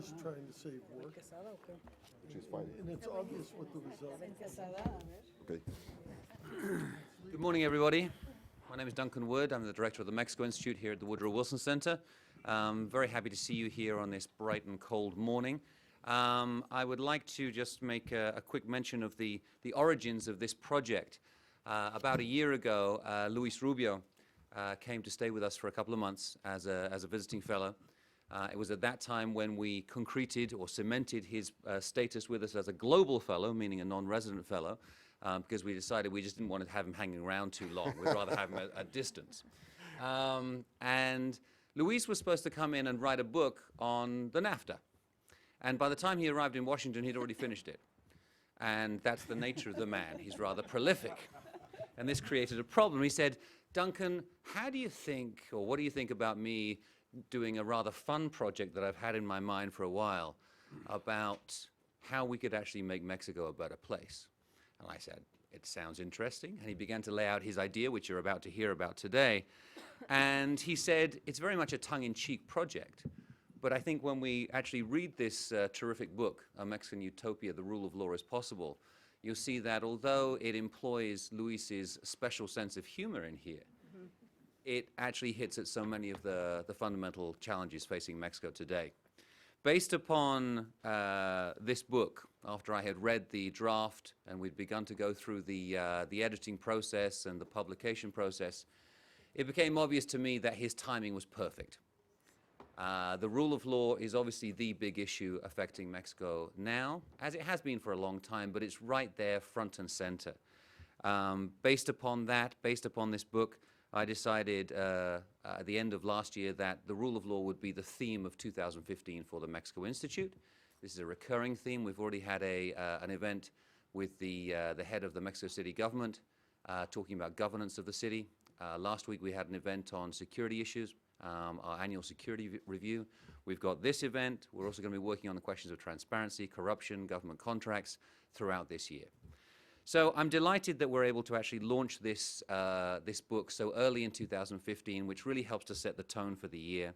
just trying to save work. She's fine. And it's obvious what the result is. Okay. Good morning, everybody. My name is Duncan Wood. I'm the director of the Mexico Institute here at the Woodrow Wilson Center. Very happy to see you here on this bright and cold morning. I would like to just make a quick mention of the origins of this project. About a year ago, Luis Rubio came to stay with us for a couple of months as a visiting fellow. It was at that time when we concreted or cemented his status with us as a global fellow, meaning a non-resident fellow, because we decided we just didn't want to have him hanging around too long. We'd rather have him at a distance. And Luis was supposed to come in and write a book on the NAFTA. And by the time he arrived in Washington, he'd already finished it. And that's the nature of the man. He's rather prolific. And this created a problem. He said, Duncan, how do you think, or what do you think about me doing a rather fun project that I've had in my mind for a while about how we could actually make Mexico a better place? And I said, it sounds interesting. And he began to lay out his idea, which you're about to hear about today. And he said, it's very much a tongue-in-cheek project. But I think when we actually read this terrific book, A Mexican Utopia, The Rule of Law is Possible, you'll see that although it employs Luis's special sense of humor in here, it actually hits at so many of the fundamental challenges facing Mexico today. Based upon this book, after I had read the draft and we'd begun to go through the editing process and the publication process, it became obvious to me that his timing was perfect. The rule of law is obviously the big issue affecting Mexico now, as it has been for a long time, but it's right there front and center. Based upon this book, I decided at the end of last year that the rule of law would be the theme of 2015 for the Mexico Institute. This is a recurring theme. We've already had an event with the head of the Mexico City government talking about governance of the city. Last week we had an event on security issues, our annual security review. We've got this event. We're also going to be working on the questions of transparency, corruption, government contracts throughout this year. So I'm delighted that we're able to actually launch this book so early in 2015, which really helps to set the tone for the year.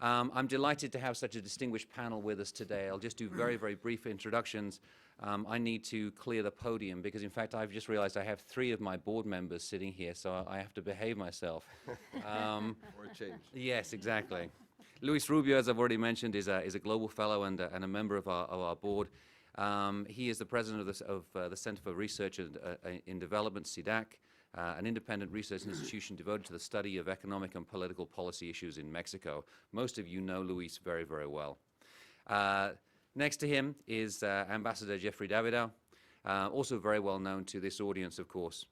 I'm delighted to have such a distinguished panel with us today. I'll just do very, very brief introductions. I need to clear the podium because, in fact, I've just realized I have 3 of my board members sitting here, so I have to behave myself. Or a change. Yes, exactly. Luis Rubio, as I've already mentioned, is a global fellow and a member of our board. He is the president of the Center for Research in Development, CIDAC, an independent research institution devoted to the study of economic and political policy issues in Mexico. Most of you know Luis very, very well. Next to him is Ambassador Jeffrey Davidau, also very well known to this audience, of course.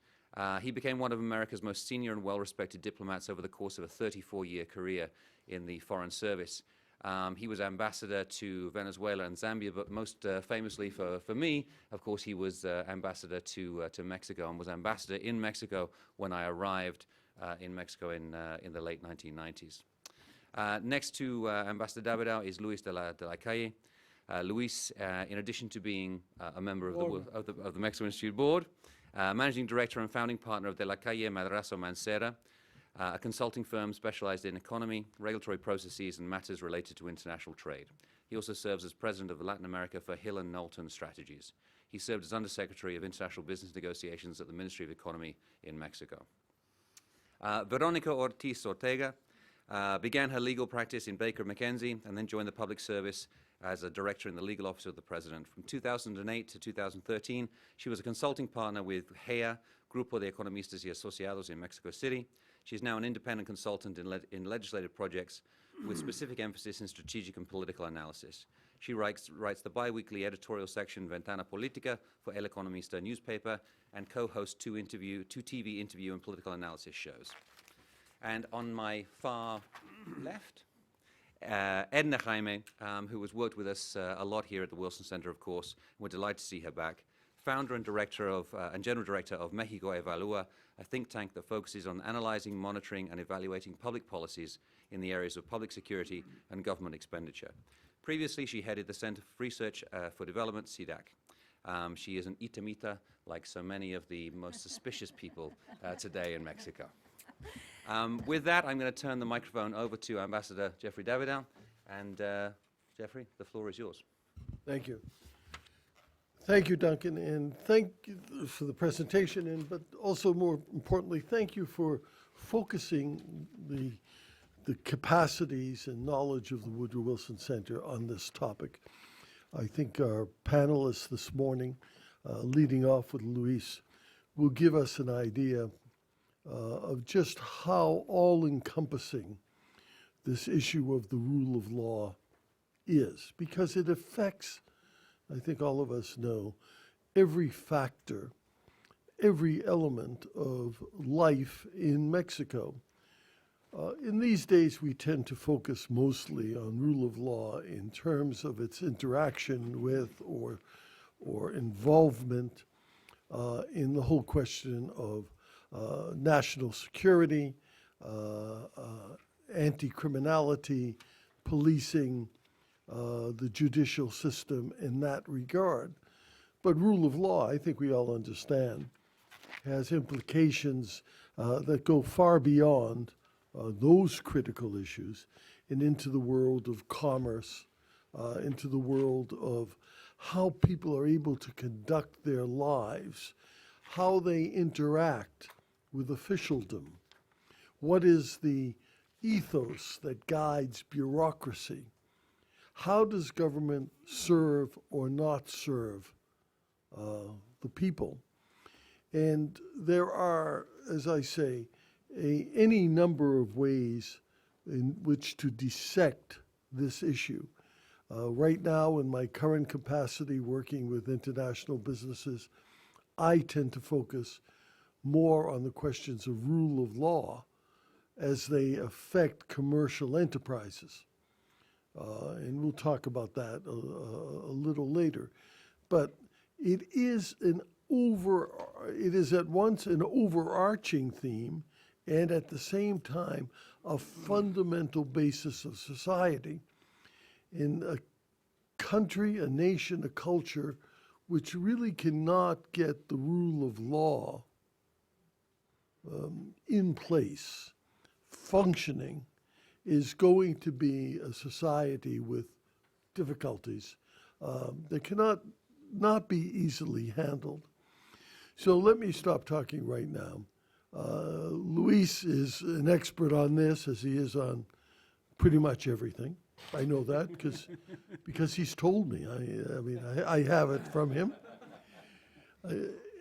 He became one of America's most senior and well-respected diplomats over the course of a 34-year career in the Foreign Service. He was ambassador to Venezuela and Zambia, but most famously for me, of course, he was ambassador to Mexico and was ambassador in Mexico when I arrived in Mexico in the late 1990s. Next to Ambassador Davidau is Luis de la Calle. Luis, in addition to being a member of the Mexico Institute Board, managing director and founding partner of De la Calle Madrazo Mancera, a consulting firm specialized in economy, regulatory processes, and matters related to international trade. He also serves as president of Latin America for Hill and Knowlton Strategies. He served as undersecretary of international business negotiations at the Ministry of Economy in Mexico. Veronica Ortiz Ortega began her legal practice in Baker McKenzie and then joined the public service as a director in the legal office of the president. From 2008 to 2013, she was a consulting partner with GEA, Grupo de Economistas y Asociados in Mexico City. She is now an independent consultant in legislative projects with specific emphasis in strategic and political analysis. She writes the bi-weekly editorial section Ventana Política for El Economista newspaper and co-hosts 2 TV interview and political analysis shows. And on my far left, Edna Jaime, who has worked with us a lot here at the Wilson Center, of course. We're delighted to see her back. Founder and director of and general director of Mexico Evalúa, a think tank that focuses on analyzing, monitoring, and evaluating public policies in the areas of public security and government expenditure. Previously, she headed the Center for Research for Development, CIDAC. She is an itamita, like so many of the most suspicious people today in Mexico. With that, I'm going to turn the microphone over to Ambassador Jeffrey Davidau, and Jeffrey, the floor is yours. Thank you. Thank you, Duncan, and thank you for the presentation, and but also more importantly, thank you for focusing the capacities and knowledge of the Woodrow Wilson Center on this topic. I think our panelists this morning, leading off with Luis, will give us an idea of just how all-encompassing this issue of the rule of law is, because it affects, I think all of us know, every factor, every element of life in Mexico. In these days, we tend to focus mostly on rule of law in terms of its interaction with or involvement in the whole question of national security, anti-criminality, policing, the judicial system in that regard. But rule of law, I think we all understand, has implications that go far beyond those critical issues and into the world of commerce, into the world of how people are able to conduct their lives, how they interact with officialdom. What is the ethos that guides bureaucracy? How does government serve or not serve the people? And there are, as I say, any number of ways in which to dissect this issue. Right now, in my current capacity working with international businesses, I tend to focus more on the questions of rule of law as they affect commercial enterprises. And we'll talk about that a little later. But it is at once an overarching theme and at the same time a fundamental basis of society in a country, a nation, a culture which really cannot get the rule of law in place, functioning, is going to be a society with difficulties that cannot not be easily handled. So let me stop talking right now. Luis is an expert on this, as he is on pretty much everything. I know that because he's told me. I mean, I have it from him.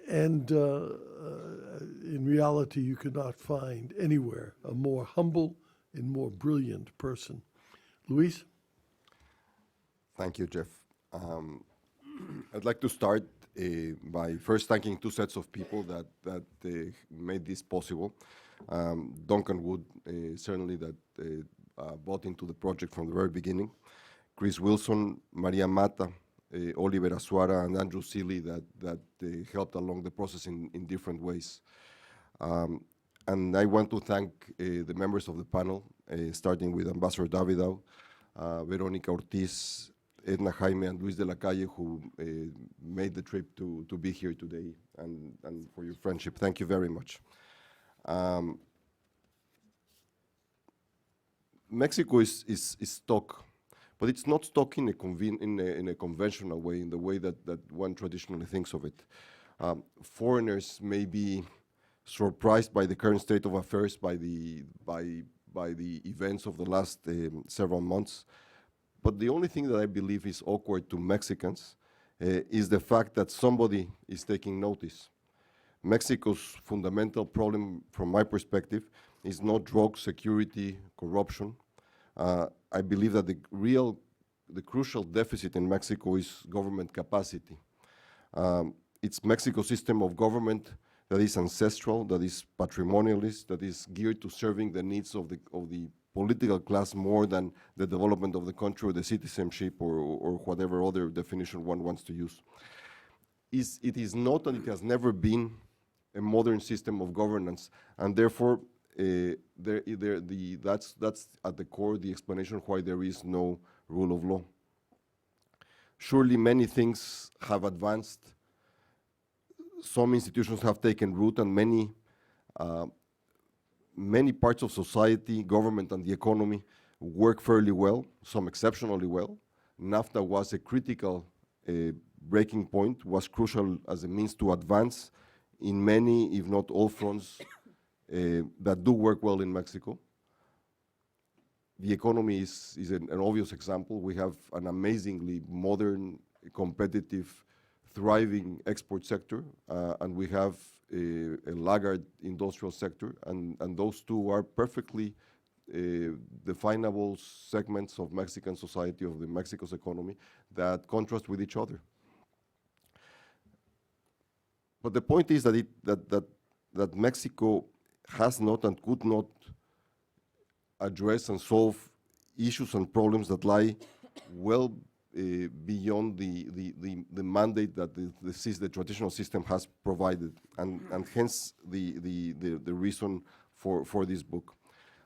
And in reality, you could not find anywhere a more humble and more brilliant person. Luis? Thank you, Jeff. I'd like to start by first thanking two sets of people that made this possible. Duncan Wood, certainly that bought into the project from the very beginning. Chris Wilson, Maria Mata, Oliver Azuara, and Andrew Seeley that helped along the process in different ways. And I want to thank the members of the panel, starting with Ambassador Davidau, Veronica Ortiz, Edna Jaime, and Luis de la Calle, who made the trip to be here today, and for your friendship. Thank you very much. Mexico is stuck, but it's not stuck in a conventional way, in the way that one traditionally thinks of it. Foreigners may be surprised by the current state of affairs, by the events of the last several months. But the only thing that I believe is awkward to Mexicans is the fact that somebody is taking notice. Mexico's fundamental problem, from my perspective, is not drug security, corruption. I believe that the crucial deficit in Mexico is government capacity. It's Mexico's system of government that is ancestral, that is patrimonialist, that is geared to serving the needs of the political class more than the development of the country or the citizenship or whatever other definition one wants to use. It is not, and it has never been, a modern system of governance, and therefore that's at the core the explanation why there is no rule of law. Surely many things have advanced. Some institutions have taken root, and many parts of society, government, and the economy work fairly well, some exceptionally well, NAFTA was a critical breaking point, was crucial as a means to advance in many, if not all fronts that do work well in Mexico. The economy is an obvious example. We have an amazingly modern, competitive, thriving export sector, and we have a laggard industrial sector, and those two are perfectly definable segments of Mexican society, of the Mexico's economy, that contrast with each other. But the point is that that Mexico has not and could not address and solve issues and problems that lie well beyond the mandate that the traditional system has provided, and hence the reason for this book.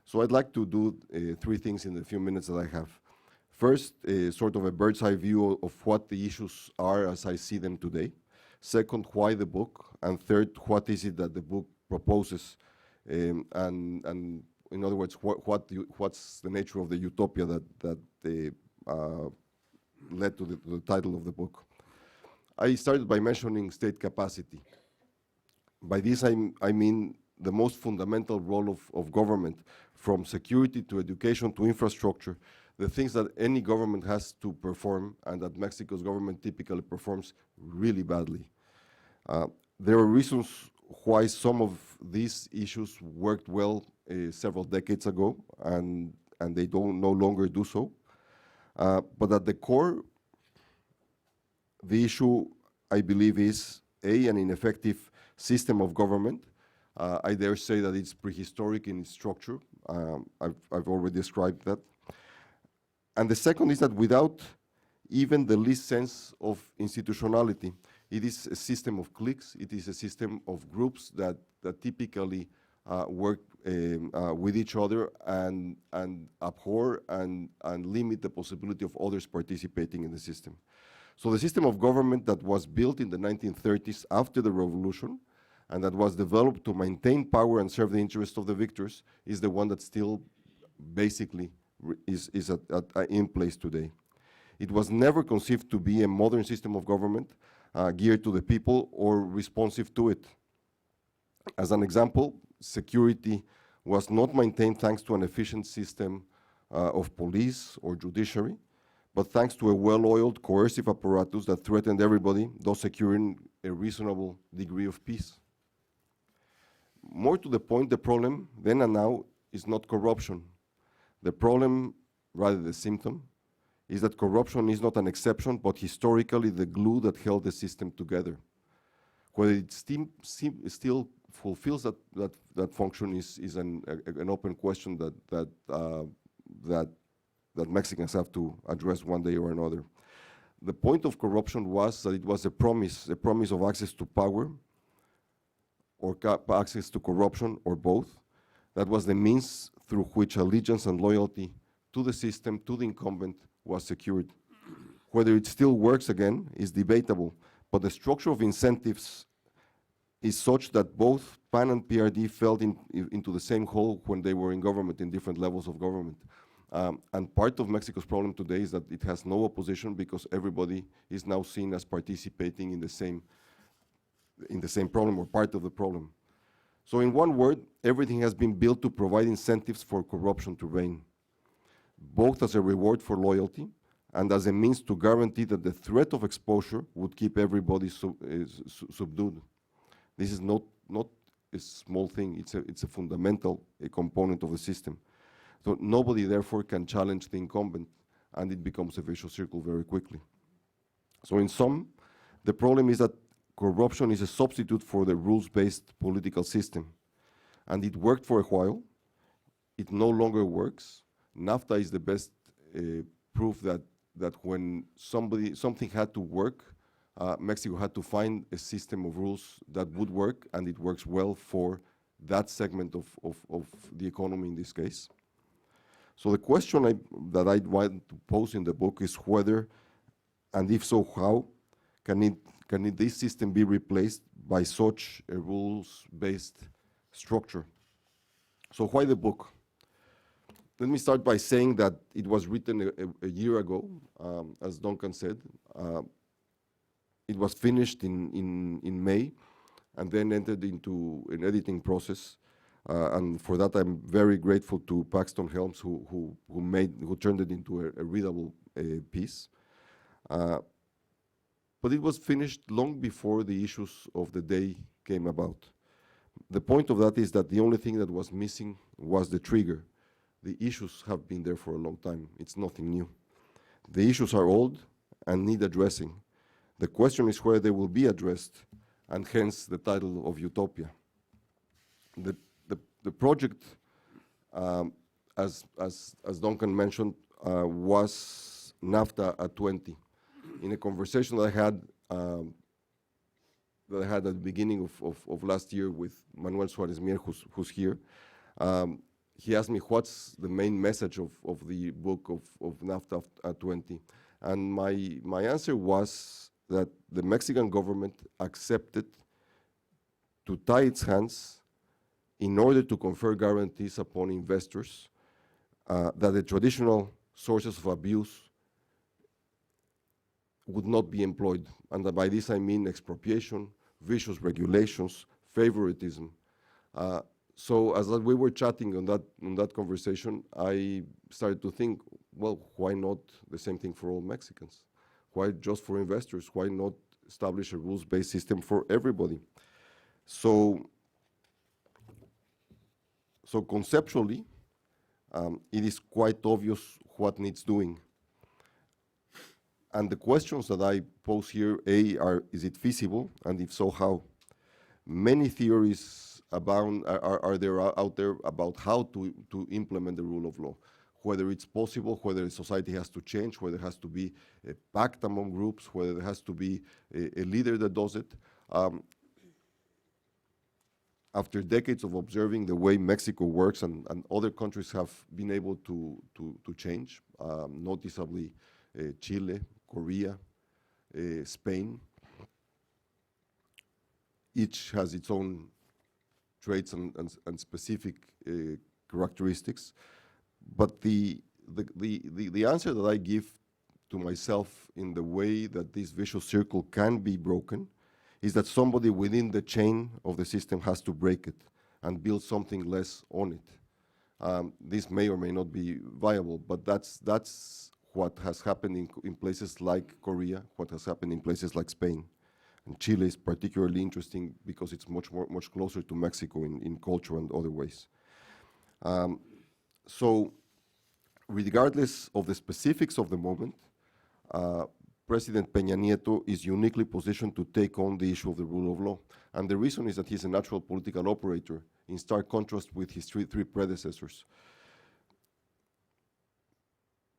So I'd like to do three things in the few minutes that I have. First, sort of a bird's eye view of what the issues are as I see them today. Second, why the book? And third, what is it that the book proposes? And in other words, what's the nature of the utopia that led to the title of the book? I started by mentioning state capacity. By this I mean the most fundamental role of government, from security to education to infrastructure, the things that any government has to perform and that Mexico's government typically performs really badly. There are reasons why some of these issues worked well several decades ago, and they no longer do so. But at the core, the issue, I believe, is an ineffective system of government. I dare say that it's prehistoric in its structure. I've already described that. And the second is that without even the least sense of institutionality, it is a system of cliques. It is a system of groups that typically work with each other and abhor and limit the possibility of others participating in the system. So the system of government that was built in the 1930s after the revolution and that was developed to maintain power and serve the interests of the victors is the one that still basically is in place today. It was never conceived to be a modern system of government geared to the people or responsive to it. As an example, security was not maintained thanks to an efficient system of police or judiciary, but thanks to a well-oiled coercive apparatus that threatened everybody, thus securing a reasonable degree of peace. More to the point, the problem then and now is not corruption. The problem, rather the symptom, is that corruption is not an exception, but historically the glue that held the system together. Whether it still fulfills that function is an open question that Mexicans have to address one day or another. The point of corruption was that it was a promise of access to power or access to corruption, or both. That was the means through which allegiance and loyalty to the system, to the incumbent, was secured. Whether it still works again is debatable, but the structure of incentives is such that both PAN and PRD fell into the same hole when they were in government, in different levels of government. And part of Mexico's problem today is that it has no opposition because everybody is now seen as participating in the same problem or part of the problem. So in one word, everything has been built to provide incentives for corruption to reign, both as a reward for loyalty and as a means to guarantee that the threat of exposure would keep everybody subdued. This is not a small thing, it's a fundamental component of the system. So nobody therefore can challenge the incumbent, and it becomes a vicious circle very quickly. So in sum, the problem is that corruption is a substitute for the rules-based political system. And it worked for a while, it no longer works. NAFTA is the best proof that when something had to work, Mexico had to find a system of rules that would work, and it works well for that segment of the economy in this case. So the question that I want to pose in the book is whether, and if so, how, can this system be replaced by such a rules-based structure? So why the book? let me start by saying that it was written a year ago, as Duncan said. It was finished in May, and then entered into an editing process. And for that, I'm very grateful to Paxton Helms, who turned it into a readable piece. But it was finished long before the issues of the day came about. The point of that is that the only thing that was missing was the trigger. The issues have been there for a long time. It's nothing new. The issues are old and need addressing. The question is where they will be addressed, and hence the title of Utopia. The project, as Duncan mentioned, was NAFTA at 20. In a conversation that I had at the beginning of last year with Manuel Suarez Mier, who's here, he asked me what's the main message of the book of NAFTA at 20. And my answer was that the Mexican government accepted to tie its hands in order to confer guarantees upon investors that the traditional sources of abuse would not be employed. And by this I mean expropriation, vicious regulations, favoritism. So as we were chatting on that conversation, I started to think, well, why not the same thing for all Mexicans? Why just for investors? Why not establish a rules-based system for everybody? So conceptually, it is quite obvious what needs doing. And the questions that I pose here, are, is it feasible? And if so, how? Many theories abound, are there out there about how to implement the rule of law, whether it's possible, whether society has to change, whether there has to be a pact among groups, whether there has to be a leader that does it. After decades of observing the way Mexico works, and other countries have been able to change, noticeably Chile, Korea, Spain. Each has its own traits and specific characteristics. But the answer that I give to myself in the way that this vicious circle can be broken is that somebody within the chain of the system has to break it and build something less on it. This may or may not be viable, but that's what has happened in places like Korea, what has happened in places like Spain. And Chile is particularly interesting because it's much closer to Mexico in culture and other ways. So regardless of the specifics of the moment, President Peña Nieto is uniquely positioned to take on the issue of the rule of law. And the reason is that he's a natural political operator, in stark contrast with his three predecessors.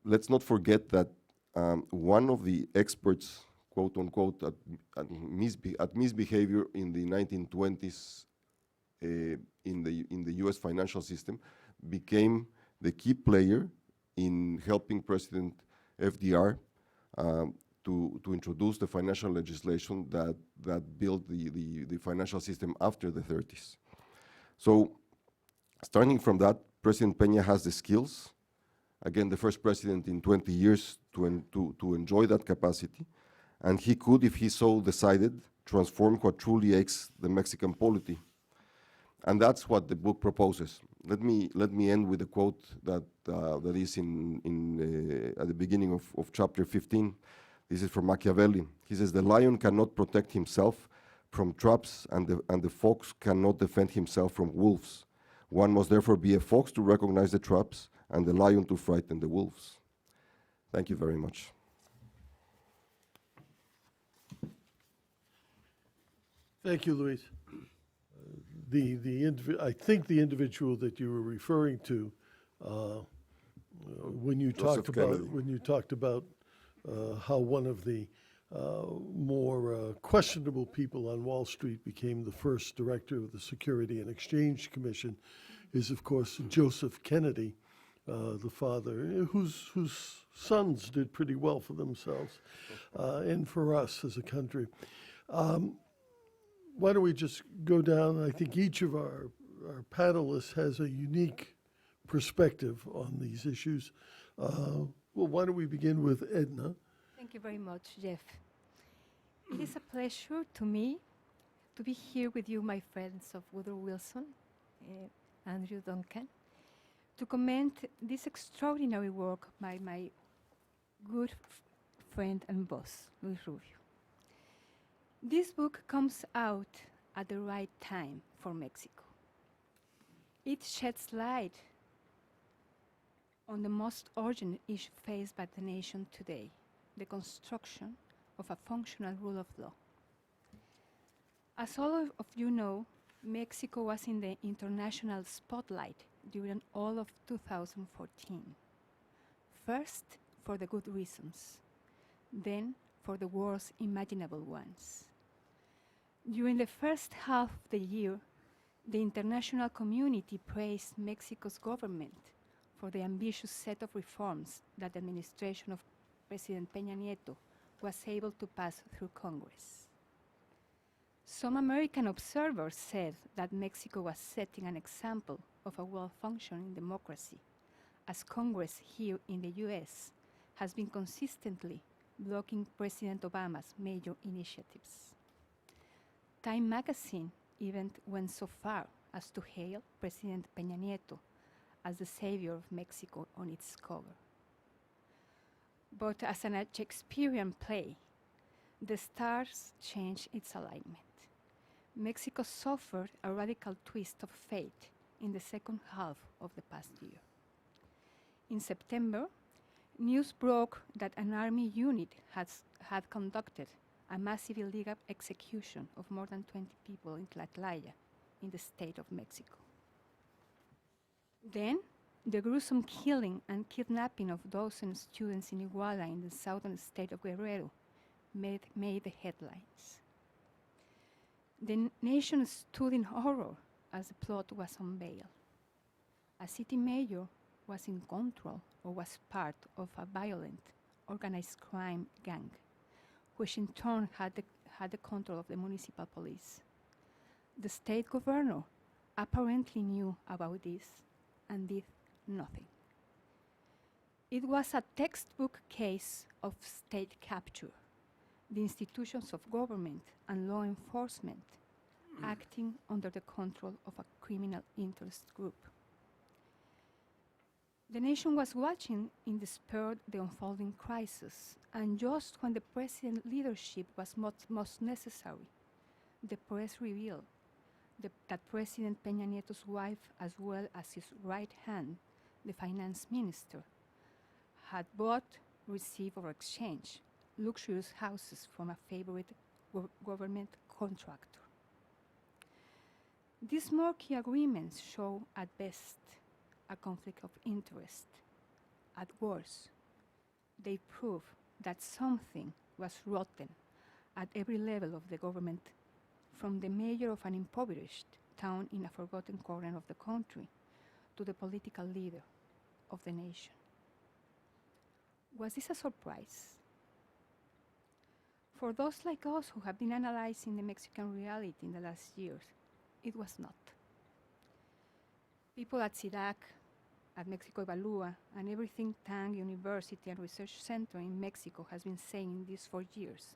Let's not forget that one of the experts, quote unquote, at misbehavior in the 1920s in the US financial system became the key player in helping President FDR to introduce the financial legislation that built the financial system after the 30s. So starting from that, President Peña has the skills, again, the first president in 20 years to enjoy that capacity, and he could, if he so decided, transform what truly aches the Mexican polity. And that's what the book proposes. Let me end with a quote that is at the beginning of chapter 15. This is from Machiavelli. He says, "The lion cannot protect himself from traps, and the fox cannot defend himself from wolves. One must therefore be a fox to recognize the traps, and the lion to frighten the wolves." Thank you very much. Thank you, Luis. I think the individual that you were referring to when you talked about how one of the more questionable people on Wall Street became the first director of the Security and Exchange Commission is, of course, Joseph Kennedy, the father, whose sons did pretty well for themselves and for us as a country. Why don't we just go down? I think each of our panelists has a unique perspective on these issues. Well, why don't we begin with Edna? Thank you very much, Jeff. It is a pleasure to me to be here with you, my friends of Woodrow Wilson, Andrew Duncan, to comment this extraordinary work by my good friend and boss, Luis Rubio. This book comes out at the right time for Mexico. It sheds light on the most urgent issue faced by the nation today, the construction of a functional rule of law. As all of you know, Mexico was in the international spotlight during all of 2014. First, for the good reasons, then for the worst imaginable ones. During the first half of the year, the international community praised Mexico's government for the ambitious set of reforms that the administration of President Peña Nieto was able to pass through Congress. Some American observers said that Mexico was setting an example of a well-functioning democracy, as Congress here in the US has been consistently blocking President Obama's major initiatives. Time magazine even went so far as to hail President Peña Nieto as the savior of Mexico on its cover. But as an Shakespearean play, the stars changed its alignment. Mexico suffered a radical twist of fate in the second half of the past year. In September, news broke that an army unit had conducted a massive illegal execution of more than 20 people in Tlatlaya, in the state of Mexico. Then, the gruesome killing and kidnapping of dozens of students in Iguala in the southern state of Guerrero made the headlines. The nation stood in horror as the plot was unveiled. A city mayor was in control or was part of a violent, organized crime gang, which in turn had the control of the municipal police. The state governor apparently knew about this and did nothing. It was a textbook case of state capture, the institutions of government and law enforcement acting under the control of a criminal interest group. The nation was watching in despair the unfolding crisis, and just when the president's leadership was most necessary, the press revealed that President Peña Nieto's wife, as well as his right hand, the finance minister, had bought, received, or exchanged luxurious houses from a favorite government contractor. These murky agreements show, at best, a conflict of interest. At worst, they prove that something was rotten at every level of the government, from the mayor of an impoverished town in a forgotten corner of the country to the political leader of the nation. Was this a surprise? For those like us who have been analyzing the Mexican reality in the last years, it was not. People at CIDAC, at Mexico Evalúa, and every think tank, university, and research center in Mexico has been saying this for years.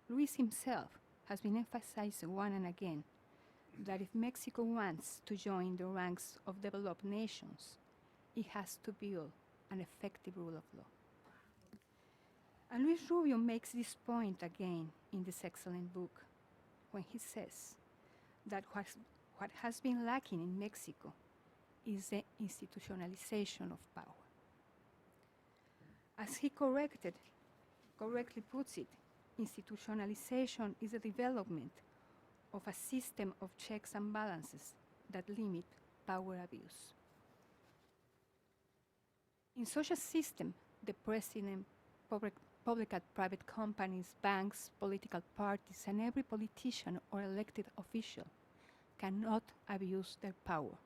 Luis himself has been emphasizing one and again that if Mexico wants to join the ranks of developed nations, it has to build an effective rule of law. And Luis Rubio makes this point again in this excellent book when he says that what has been lacking in Mexico is the institutionalization of power. As he correctly puts it, institutionalization is the development of a system of checks and balances that limit power abuse. In such a system, the president, public and private companies, banks, political parties, and every politician or elected official cannot abuse their power,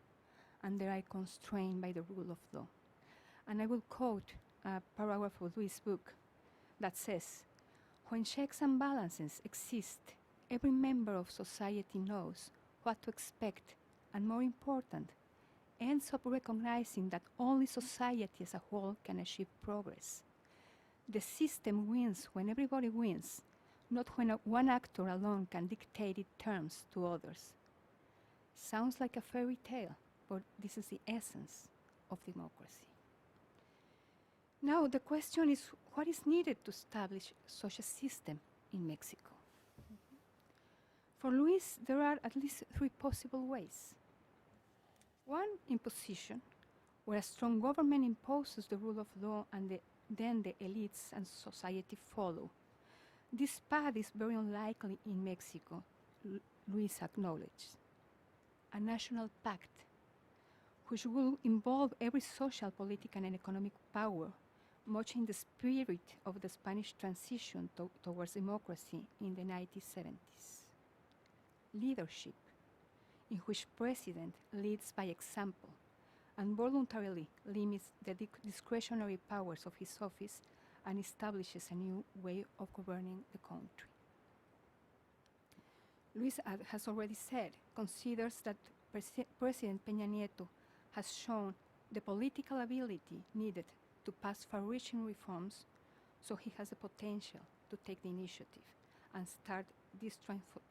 and they are constrained by the rule of law. And I will quote a paragraph of Luis' book that says, "When checks and balances exist, every member of society knows what to expect, and more important, ends up recognizing that only society as a whole can achieve progress. The system wins when everybody wins, not when one actor alone can dictate its terms to others. Sounds like a fairy tale, but this is the essence of democracy. Now, the question is, what is needed to establish such a system in Mexico? For Luis, there are at least three possible ways. One, imposition, where a strong government imposes the rule of law and then the elites and society follow. This path is very unlikely in Mexico, Luis acknowledged. A national pact, which will involve every social, political, and economic power, much in the spirit of the Spanish transition towards democracy in the 1970s. Leadership, in which president leads by example and voluntarily limits the discretionary powers of his office and establishes a new way of governing the country. Luis has already said, considers that President Peña Nieto has shown the political ability needed to pass far-reaching reforms, so he has the potential to take the initiative and start this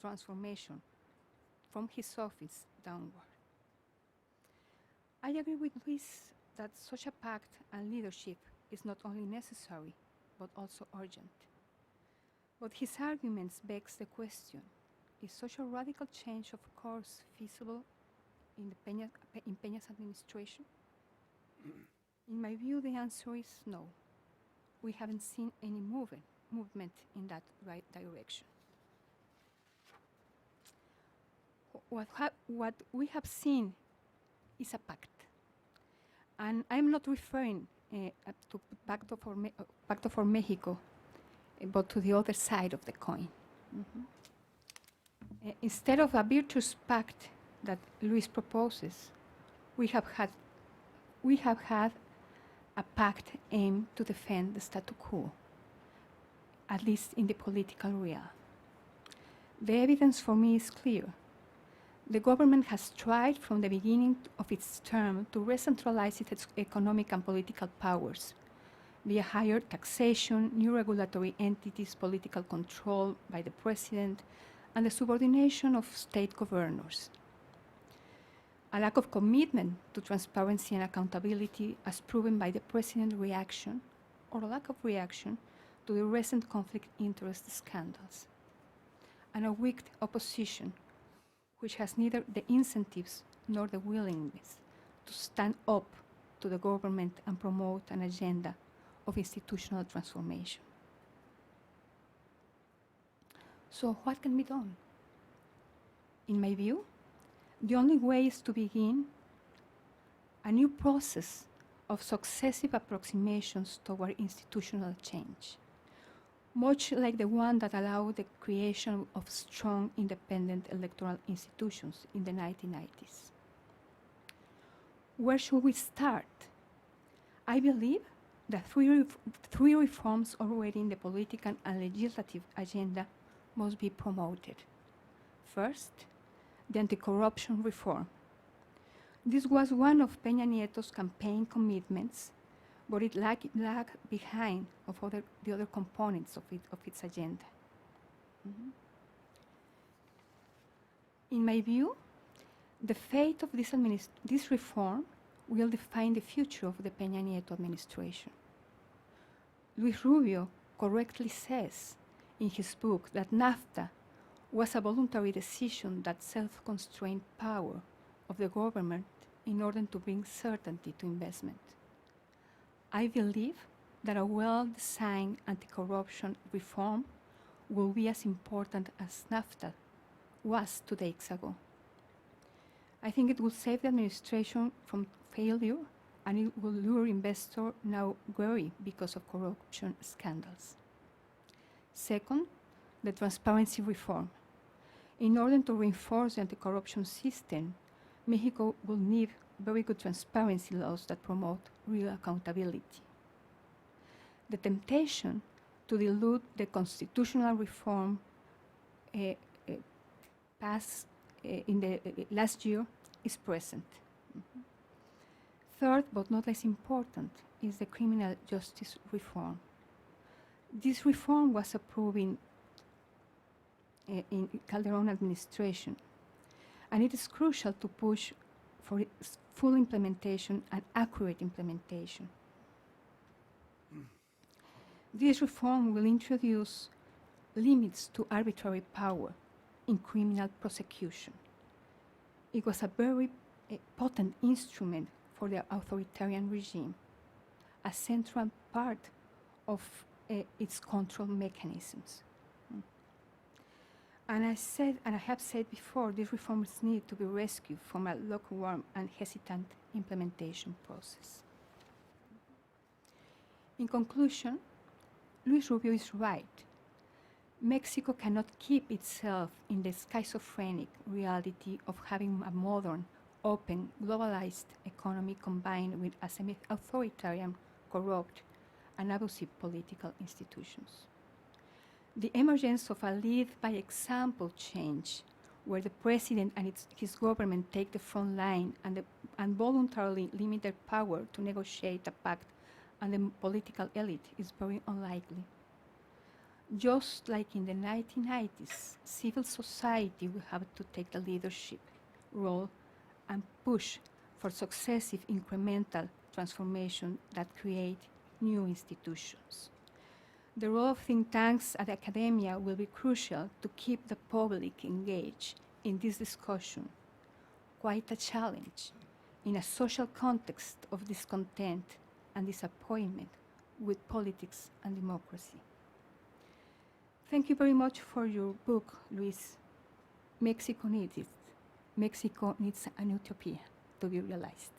transformation from his office downward. I agree with Luis that such a pact and leadership is not only necessary, but also urgent. But his arguments begs the question, is such a radical change of course feasible in Peña's administration? In my view, the answer is no. We haven't seen any movement in that right direction. What we have seen is a pact. And I'm not referring to Pacto for Mexico, but to the other side of the coin. Instead of a virtuous pact that Luis proposes, we have had a pact aimed to defend the status quo, at least in the political realm. The evidence for me is clear. The government has tried from the beginning of its term to re-centralize its economic and political powers via higher taxation, new regulatory entities, political control by the president, and the subordination of state governors. A lack of commitment to transparency and accountability as proven by the president's reaction or lack of reaction to the recent conflict interest scandals. And a weak opposition which has neither the incentives nor the willingness to stand up to the government and promote an agenda of institutional transformation. So what can be done? In my view, the only way is to begin a new process of successive approximations toward institutional change, much like the one that allowed the creation of strong independent electoral institutions in the 1990s. Where should we start? I believe that three reforms already in the political and legislative agenda must be promoted. First, the anti-corruption reform. This was one of Peña Nieto's campaign commitments, but it lagged behind of the other components of its agenda. In my view, the fate of this reform will define the future of the Peña Nieto administration. Luis Rubio correctly says in his book that NAFTA was a voluntary decision that self-constrained power of the government in order to bring certainty to investment. I believe that a well-designed anti-corruption reform will be as important as NAFTA was 2 decades ago. I think it will save the administration from failure, and it will lure investors now wary because of corruption scandals. Second, the transparency reform. In order to reinforce the anti-corruption system, Mexico will need very good transparency laws that promote real accountability. The temptation to dilute the constitutional reform passed in the last year is present. Third, but not less important, is the criminal justice reform. This reform was approved in Calderon administration, and it is crucial to push for its full implementation and accurate implementation. This reform will introduce limits to arbitrary power in criminal prosecution. It was a very potent instrument for the authoritarian regime, a central part of its control mechanisms. And I have said before, these reforms need to be rescued from a lukewarm and hesitant implementation process. In conclusion, Luis Rubio is right. Mexico cannot keep itself in the schizophrenic reality of having a modern, open, globalized economy combined with a semi-authoritarian, corrupt, and abusive political institutions. The emergence of a lead-by-example change, where the president and his government take the front line and voluntarily limit their power to negotiate a pact and the political elite, is very unlikely. Just like in the 1990s, civil society will have to take the leadership role and push for successive incremental transformation that create new institutions. The role of think tanks at academia will be crucial to keep the public engaged in this discussion. Quite a challenge in a social context of discontent and disappointment with politics and democracy. Thank you very much for your book, Luis. Mexico needs it. Mexico needs an utopia to be realized.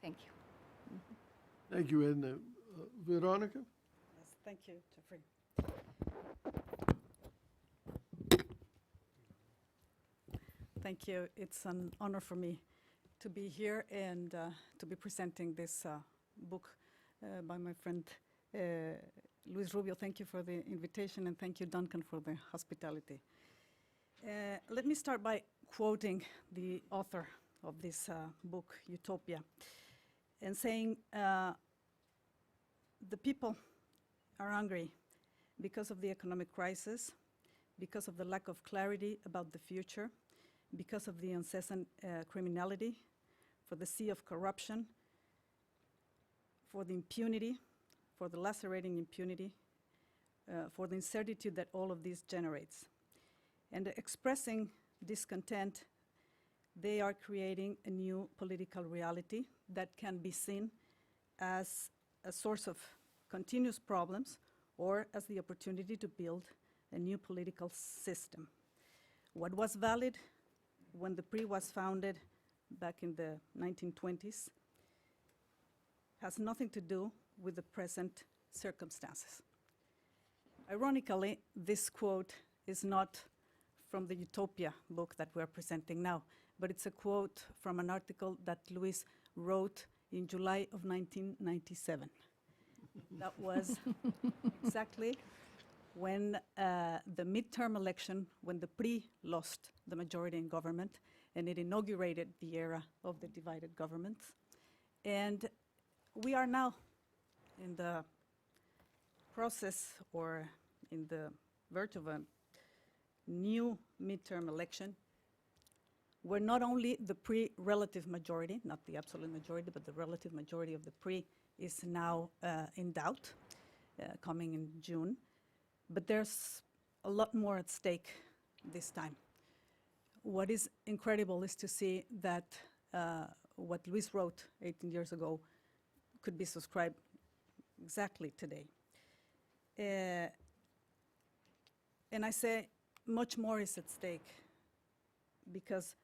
Thank you. Thank you, Edna. Veronica? Yes, thank you, Jeffrey. Thank you. It's an honor for me to be here and to be presenting this book by my friend Luis Rubio. Thank you for the invitation, and thank you, Duncan, for the hospitality. Let me start by quoting the author of this book, Utopia, and saying, the people are hungry because of the economic crisis, because of the lack of clarity about the future, because of the incessant criminality, for the sea of corruption, for the impunity, for the lacerating impunity, for the incertitude that all of this generates. And expressing discontent, they are creating a new political reality that can be seen as a source of continuous problems or as the opportunity to build a new political system. What was valid when the PRI was founded back in the 1920s has nothing to do with the present circumstances. Ironically, this quote is not from the Utopia book that we're presenting now, but it's a quote from an article that Luis wrote in July of 1997. That was exactly when the midterm election, when the PRI lost the majority in government, and it inaugurated the era of the divided government. And we are now in the process or in the verge of a new midterm election where not only the PRI relative majority, not the absolute majority, but the relative majority of the PRI is now in doubt, coming in June. But there's a lot more at stake this time. What is incredible is to see that what Luis wrote 18 years ago could be subscribed exactly today. And I say much more is at stake because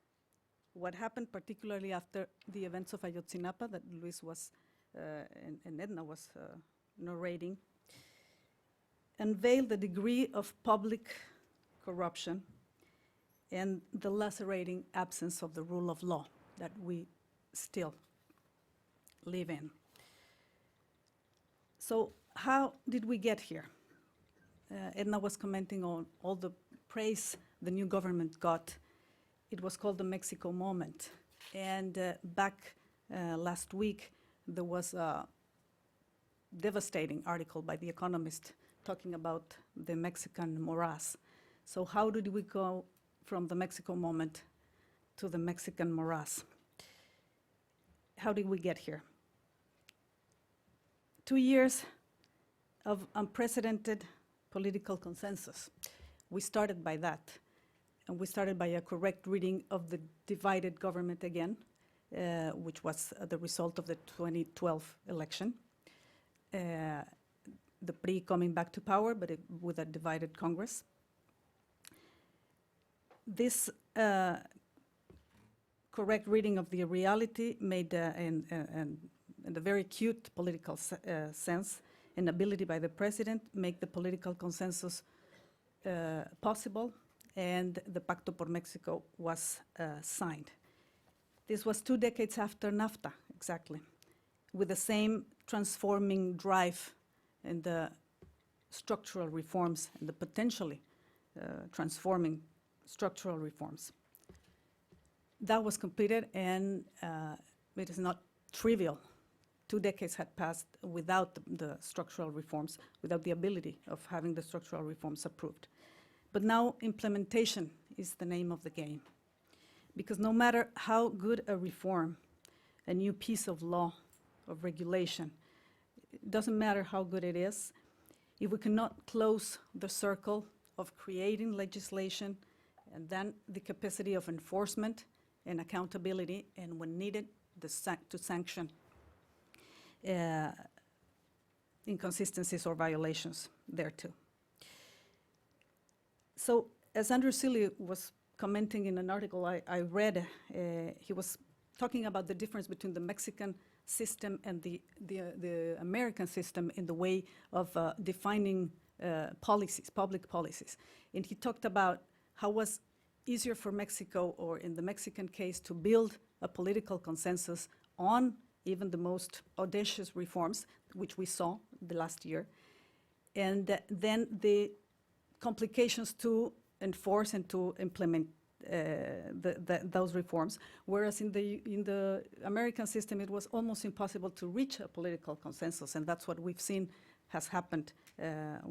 what happened, particularly after the events of Ayotzinapa that Luis was and Edna was narrating, unveiled the degree of public corruption and the lacerating absence of the rule of law that we still live in. So how did we get here? Edna was commenting on all the praise the new government got. It was called the Mexico moment. And back last week, there was a devastating article by The Economist talking about the Mexican morass. So how did we go from the Mexico moment to the Mexican morass? How did we get here? 2 years of unprecedented political consensus. We started by that, and we started by a correct reading of the divided government again, which was the result of the 2012 election. The PRI coming back to power, but with a divided Congress. This correct reading of the reality made, in a very acute political sense, an ability by the president make the political consensus possible, and the Pacto por Mexico was signed. This was 2 decades after NAFTA, exactly, with the same transforming drive and the structural reforms and the potentially transforming structural reforms. That was completed, and it is not trivial. 2 decades had passed without the structural reforms, without the ability of having the structural reforms approved. But now implementation is the name of the game. Because no matter how good a reform, a new piece of law, of regulation, it doesn't matter how good it is, if we cannot close the circle of creating legislation and then the capacity of enforcement and accountability, and when needed, to sanction inconsistencies or violations there too. So as Andrew Seeley was commenting in an article I read, he was talking about the difference between the Mexican system and the American system in the way of defining policies, public policies. And he talked about how it was easier for Mexico, or in the Mexican case, to build a political consensus on even the most audacious reforms, which we saw the last year, and then the complications to enforce and to implement those reforms, whereas in the American system it was almost impossible to reach a political consensus, and that's what we've seen has happened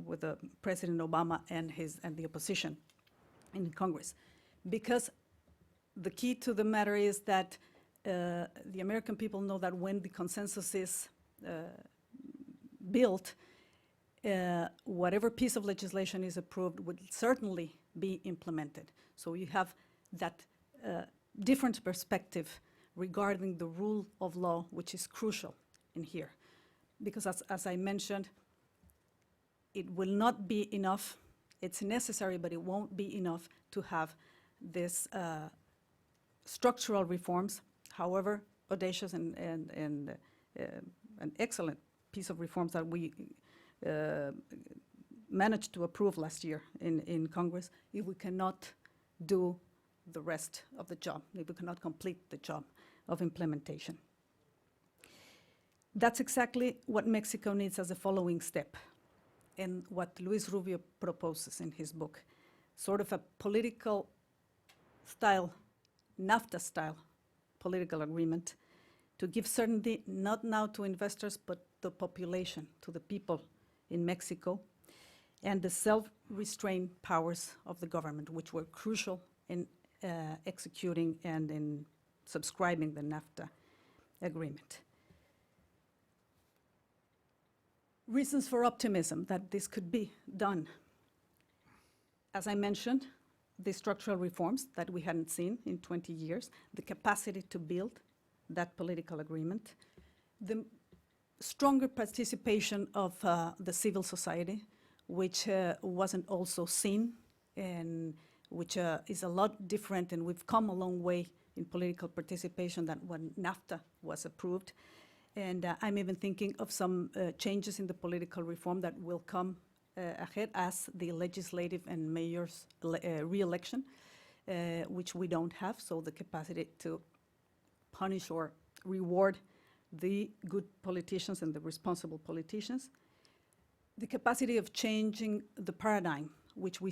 with President Obama and the opposition in Congress. Because the key to the matter is that the American people know that when the consensus is built, whatever piece of legislation is approved would certainly be implemented. So you have that different perspective regarding the rule of law, which is crucial in here. Because as I mentioned, it will not be enough. It's necessary, but it won't be enough to have this structural reforms, however audacious and an excellent piece of reforms that we managed to approve last year in Congress, if we cannot do the rest of the job, if we cannot complete the job of implementation. That's exactly what Mexico needs as a following step, and what Luis Rubio proposes in his book, sort of a political style, NAFTA style political agreement to give certainty not now to investors but the population, to the people in Mexico, and the self-restraint powers of the government, which were crucial in executing and in subscribing the NAFTA agreement. Reasons for optimism that this could be done. As I mentioned, the structural reforms that we hadn't seen in 20 years, the capacity to build that political agreement, the stronger participation of the civil society, which wasn't also seen, and which is a lot different, and we've come a long way in political participation than when NAFTA was approved. And I'm even thinking of some changes in the political reform that will come ahead as the legislative and mayor's re-election, which we don't have, so the capacity to punish or reward the good politicians and the responsible politicians. The capacity of changing the paradigm, which we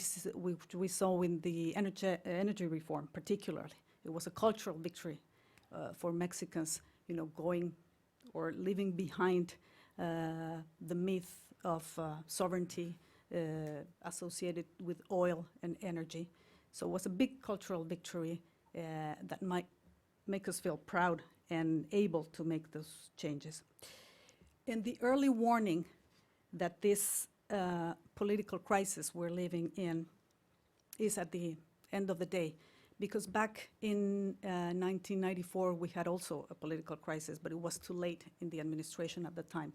saw in the energy reform particularly. It was a cultural victory for Mexicans, going or leaving behind the myth of sovereignty associated with oil and energy. So it was a big cultural victory that might make us feel proud and able to make those changes. And the early warning that this political crisis we're living in is at the end of the day, because back in 1994 we had also a political crisis, but it was too late in the administration at the time.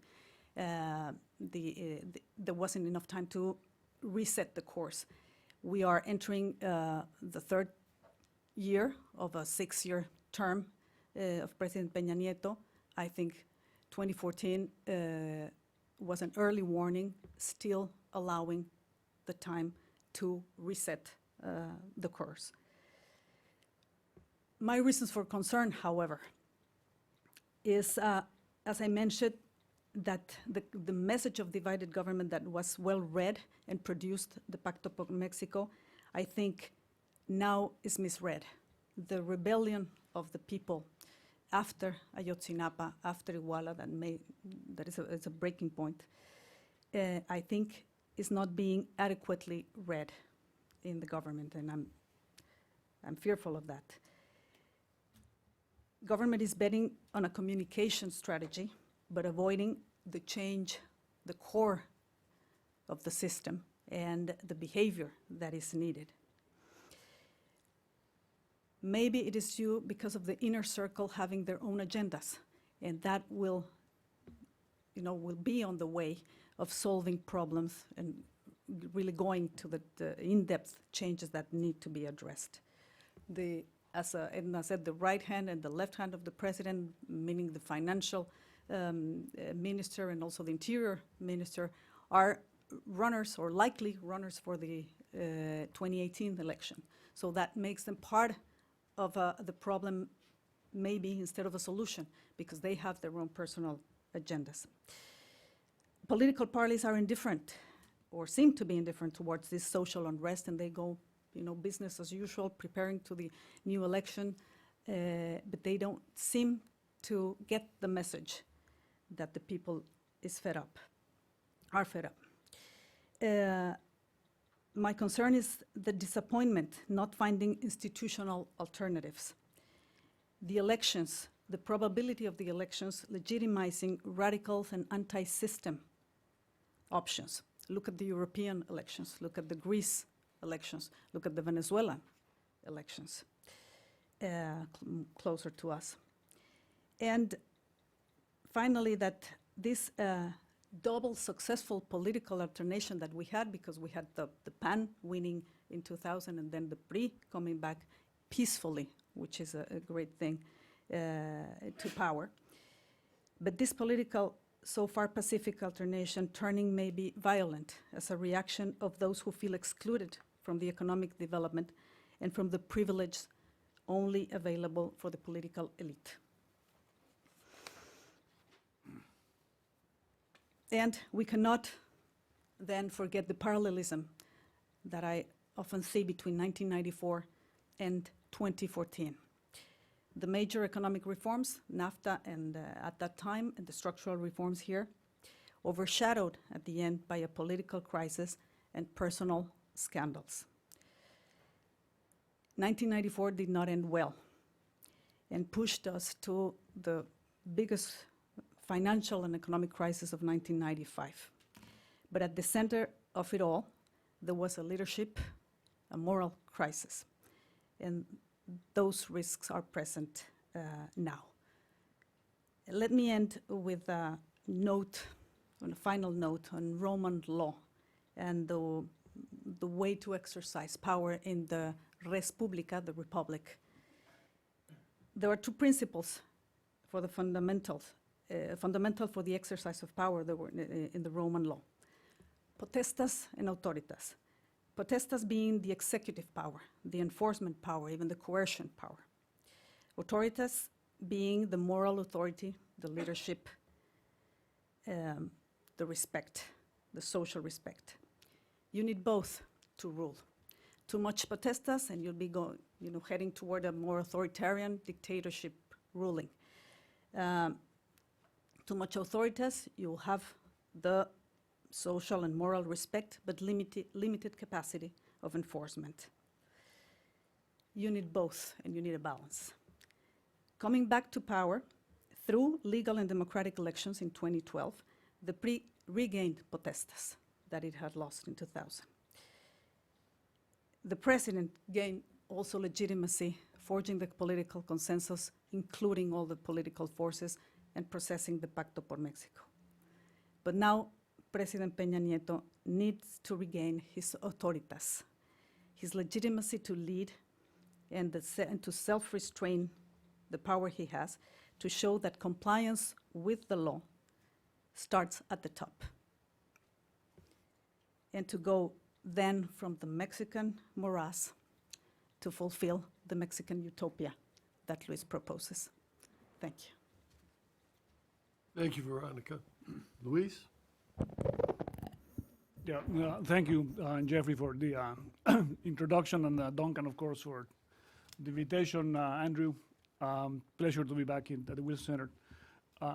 There wasn't enough time to reset the course. We are entering the third year of a 6-year term of President Peña Nieto. I think 2014 was an early warning, still allowing the time to reset the course. My reasons for concern, however, is, as I mentioned, that the message of divided government that was well read and produced the Pacto por Mexico, I think now is misread. The rebellion of the people after Ayotzinapa, after Iguala, that is a breaking point, I think is not being adequately read in the government, and I'm fearful of that. Government is betting on a communication strategy, but avoiding the change, the core of the system and the behavior that is needed. Maybe it is due because of the inner circle having their own agendas, and that will be on the way of solving problems and really going to the in-depth changes that need to be addressed. As Edna said, the right hand and the left hand of the president, meaning the financial minister and also the interior minister, are runners or likely runners for the 2018 election. So that makes them part of the problem, maybe, instead of a solution, because they have their own personal agendas. Political parties are indifferent, or seem to be indifferent, towards this social unrest, and they go, business as usual, preparing to the new election, but they don't seem to get the message that the people are fed up. My concern is the disappointment not finding institutional alternatives. The elections, the probability of the elections legitimizing radicals and anti-system options. Look at the European elections, look at the Greece elections, look at the Venezuelan elections, closer to us. And finally, that this double successful political alternation that we had, because we had the PAN winning in 2000 and then the PRI coming back peacefully, which is a great thing, to power. But this political, so far pacific alternation turning maybe violent as a reaction of those who feel excluded from the economic development and from the privilege only available for the political elite. And we cannot then forget the parallelism that I often see between 1994 and 2014. The major economic reforms, NAFTA and at that time, and the structural reforms here, overshadowed at the end by a political crisis and personal scandals. 1994 did not end well and pushed us to the biggest financial and economic crisis of 1995. But at the center of it all, there was a leadership, a moral crisis. And those risks are present now. Let me end with a final note on Roman law and the way to exercise power in the res publica, the republic. There are two principles for the fundamental for the exercise of power that were in the Roman law. Potestas and autoritas. Potestas being the executive power, the enforcement power, even the coercion power. Autoritas being the moral authority, the leadership, the respect, the social respect. You need both to rule. Too much potestas and you'll be heading toward a more authoritarian dictatorship ruling. Too much authoritas, you'll have the social and moral respect, but limited capacity of enforcement. You need both, and you need a balance. Coming back to power, through legal and democratic elections in 2012, the PRI regained potestas that it had lost in 2000. The president gained also legitimacy, forging the political consensus, including all the political forces, and processing the Pacto por Mexico. But now, President Peña Nieto needs to regain his autoritas, his legitimacy to lead and to self-restrain the power he has, to show that compliance with the law starts at the top, and to go then from the Mexican morass to fulfill the Mexican utopia that Luis proposes. Thank you. Thank you, Veronica. Luis? Yeah, thank you, Jeffrey, for the introduction, and Duncan, of course, for the invitation. Andrew, pleasure to be back at the Wilson Center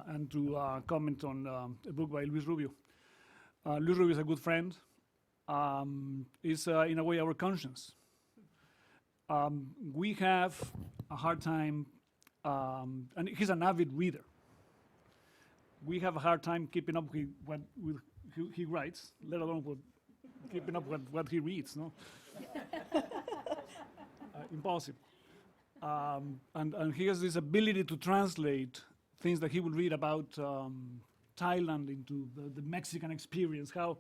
and to comment on a book by Luis Rubio. Luis Rubio is a good friend. Is in a way our conscience. We have a hard time, and he's an avid reader. We have a hard time keeping up with what he writes, let alone keeping up with what he reads. No, impossible. And he has this ability to translate things that he will read about Thailand into the Mexican experience, how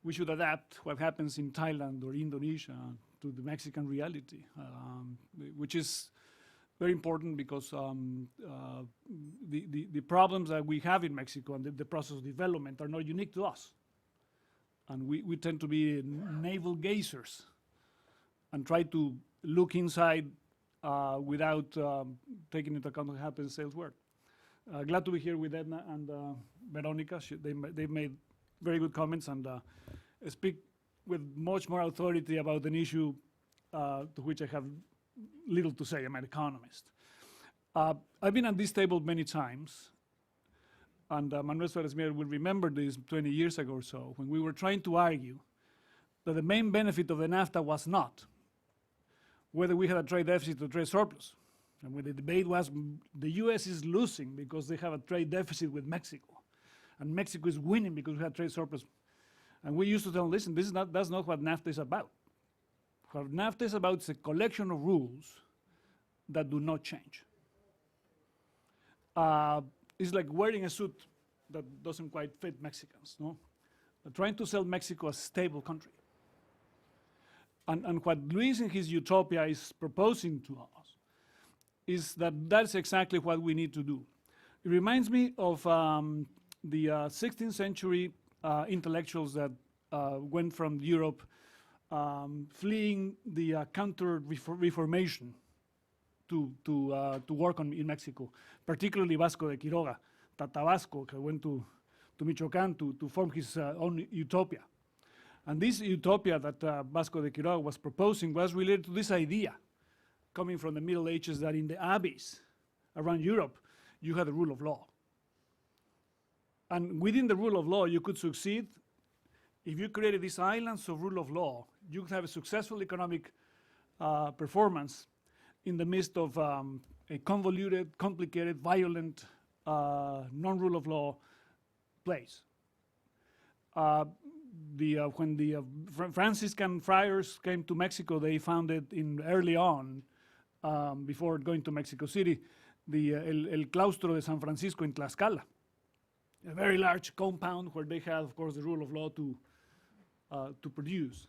we should adapt what happens in Thailand or Indonesia to the Mexican reality, which is very important because the problems that we have in Mexico and the process of development are not unique to us. And we tend to be navel gazers and try to look inside without taking into account what happens elsewhere. Glad to be here with Edna and Veronica. They've made very good comments and speak with much more authority about an issue to which I have little to say. I'm an economist. I've been at this table many times, and Manuel Suarez Mier will remember this 20 years ago or so, when we were trying to argue that the main benefit of the NAFTA was not whether we had a trade deficit or trade surplus. And when the debate was the US is losing because they have a trade deficit with Mexico, and Mexico is winning because we have trade surplus. And we used to tell them, listen, that's not what NAFTA is about. What NAFTA is about is a collection of rules that do not change. It's like wearing a suit that doesn't quite fit Mexicans, no? Trying to sell Mexico as a stable country. And what Luis in his utopia is proposing to us is that that's exactly what we need to do. It reminds me of the 16th century intellectuals that went from Europe fleeing the counter-reformation to work in Mexico, particularly Vasco de Quiroga, Tata Vasco, who went to Michoacán to form his own utopia. And this utopia that Vasco de Quiroga was proposing was related to this idea coming from the Middle Ages that in the abbeys around Europe, you had the rule of law. And within the rule of law, you could succeed if you created these islands of rule of law. You could have a successful economic performance in the midst of a convoluted, complicated, violent, non-rule of law place. When the Franciscan friars came to Mexico, they founded early on, before going to Mexico City, el Claustro de San Francisco in Tlaxcala, a very large compound where they had, of course, the rule of law to produce.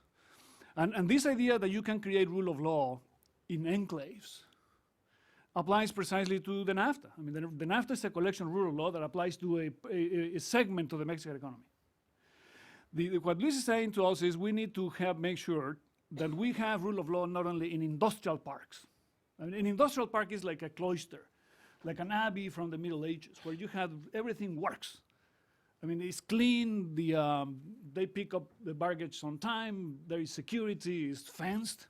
And this idea that you can create rule of law in enclaves applies precisely to the NAFTA. I mean, the NAFTA is a collection of rule of law that applies to a segment of the Mexican economy. What Luis is saying to us is we need to make sure that we have rule of law not only in industrial parks. I mean, an industrial park is like a cloister, like an abbey from the Middle Ages, where you have everything works. I mean, it's clean, they pick up the baggage on time, there is security, it's fenced.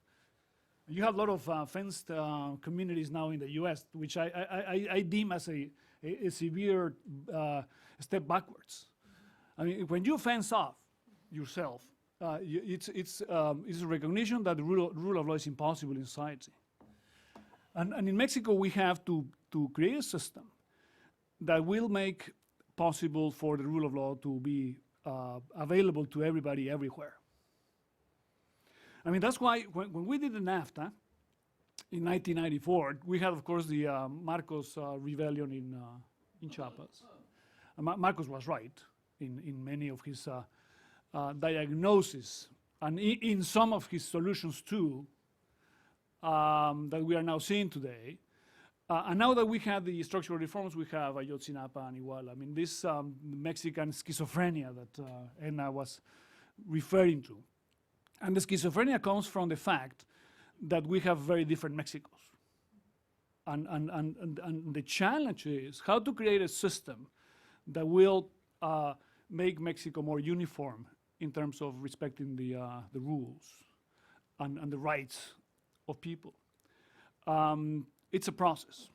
You have a lot of fenced communities now in the U.S., which I deem as a severe step backwards. I mean, when you fence off yourself, it's a recognition that the rule of law is impossible in society. And in Mexico, we have to create a system that will make possible for the rule of law to be available to everybody everywhere. I mean, that's why when we did the NAFTA in 1994, we had, of course, the Marcos rebellion in Chiapas. Marcos was right in many of his diagnoses, and in some of his solutions too, that we are now seeing today. And now that we have the structural reforms, we have Ayotzinapa and Iguala. I mean, this Mexican schizophrenia that Edna was referring to. And the schizophrenia comes from the fact that we have very different Mexicos. And the challenge is how to create a system that will make Mexico more uniform in terms of respecting the rules and the rights of people. It's a process.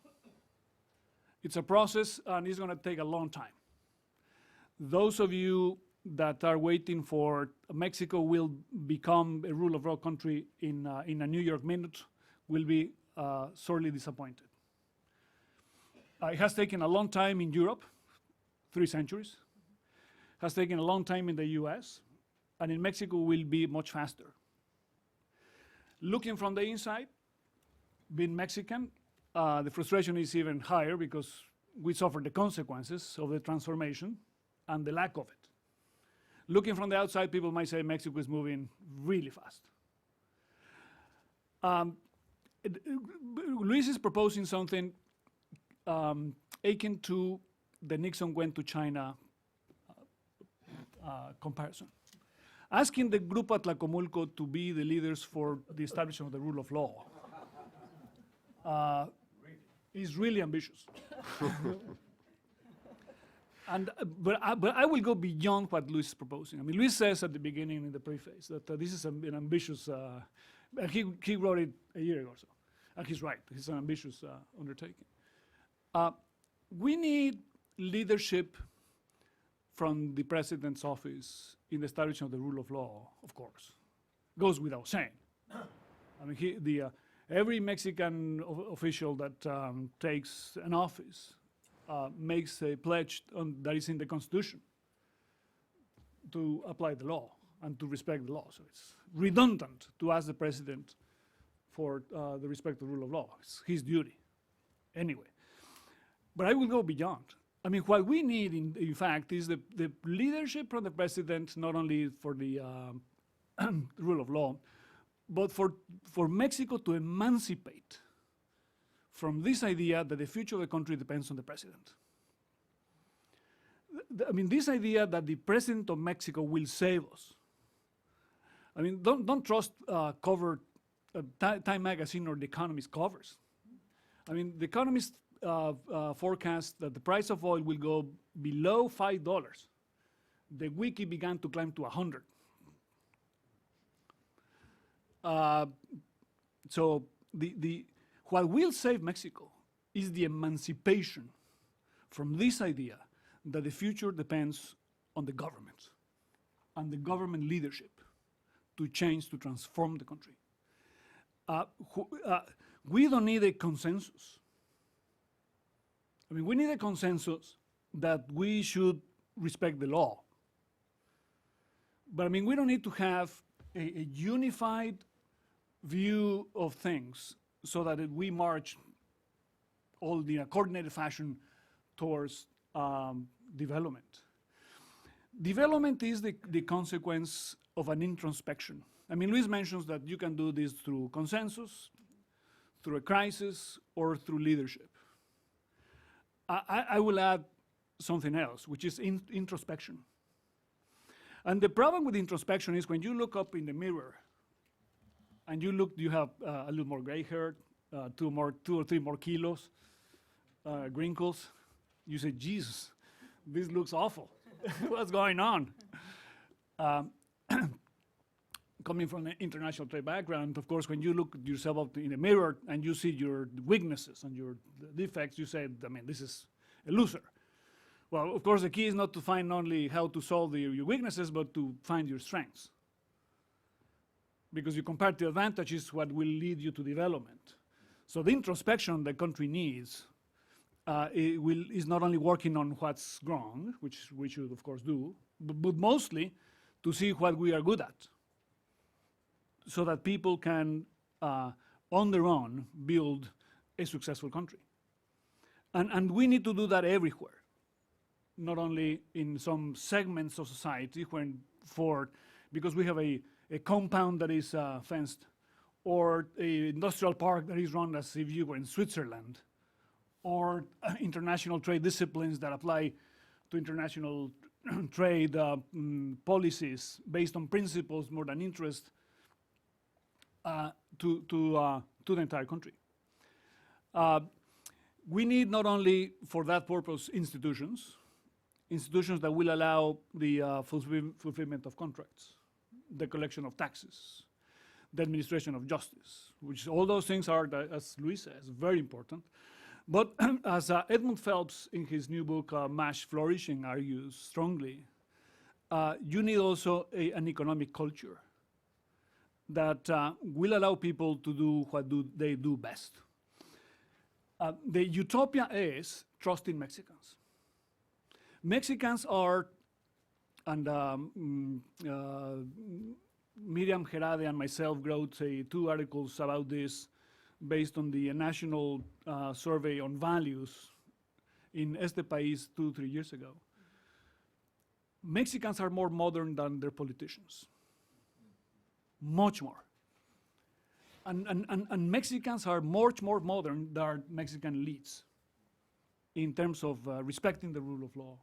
It's a process, and it's going to take a long time. Those of you that are waiting for Mexico will become a rule of law country in a New York minute will be sorely disappointed. It has taken a long time in Europe, 3 centuries. Has taken a long time in the US, and in Mexico will be much faster. Looking from the inside, being Mexican, the frustration is even higher because we suffer the consequences of the transformation and the lack of it. Looking from the outside, people might say Mexico is moving really fast. Luis is proposing something akin to the Nixon went to China comparison. Asking the Grupo Atlacomulco to be the leaders for the establishment of the rule of law is really ambitious. But I will go beyond what Luis is proposing. I mean, Luis says at the beginning in the preface that this is an ambitious, and he wrote it a year ago or so, and he's right, it's an ambitious undertaking. We need leadership from the president's office in the establishment of the rule of law, of course. Goes without saying. I mean, every Mexican official that takes an office makes a pledge that is in the Constitution to apply the law and to respect the law. So it's redundant to ask the president for the respect of the rule of law. It's his duty anyway. But I will go beyond. I mean, what we need, in fact, is the leadership from the president, not only for the rule of law, but for Mexico to emancipate from this idea that the future of the country depends on the president. I mean, this idea that the president of Mexico will save us. I mean, don't trust cover Time magazine or The Economist covers. I mean, The Economist forecast that the price of oil will go below $5. The wiki began to climb to 100. So what will save Mexico is the emancipation from this idea that the future depends on the government and the government leadership to change, to transform the country. We don't need a consensus. I mean, we need a consensus that we should respect the law. But I mean, we don't need to have a unified view of things so that we march all in a coordinated fashion towards development. Development is the consequence of an introspection. I mean, Luis mentions that you can do this through consensus, through a crisis, or through leadership. I will add something else, which is introspection. And the problem with introspection is when you look up in the mirror and you have a little more gray hair, 2 or 3 more kilos, wrinkles, you say, Jesus, this looks awful. What's going on? coming from an international trade background, of course, when you look at yourself up in a mirror and you see your weaknesses and your defects, you say, I mean, this is a loser. Well, of course, the key is not to find only how to solve your weaknesses, but to find your strengths. Because your comparative advantage is what will lead you to development. So the introspection the country needs is not only working on what's wrong, which we should, of course, do, but mostly to see what we are good at, so that people can, on their own, build a successful country. And we need to do that everywhere, not only in some segments of society, because we have a compound that is fenced, or an industrial park that is run as if you were in Switzerland, or international trade disciplines that apply to international trade policies based on principles more than interest to the entire country. We need not only for that purpose institutions that will allow the fulfillment of contracts, the collection of taxes, the administration of justice, which all those things are, as Luis says, very important. But as Edmund Phelps in his new book, MASH Flourishing, argues strongly, you need also an economic culture that will allow people to do what they do best. The utopia is trusting Mexicans. Mexicans are, and Miriam Gerade and myself wrote 2 articles about this based on the national survey on values in Este País 2-3 years ago. Mexicans are more modern than their politicians. Much more. And Mexicans are much more modern than Mexican elites in terms of respecting the rule of law,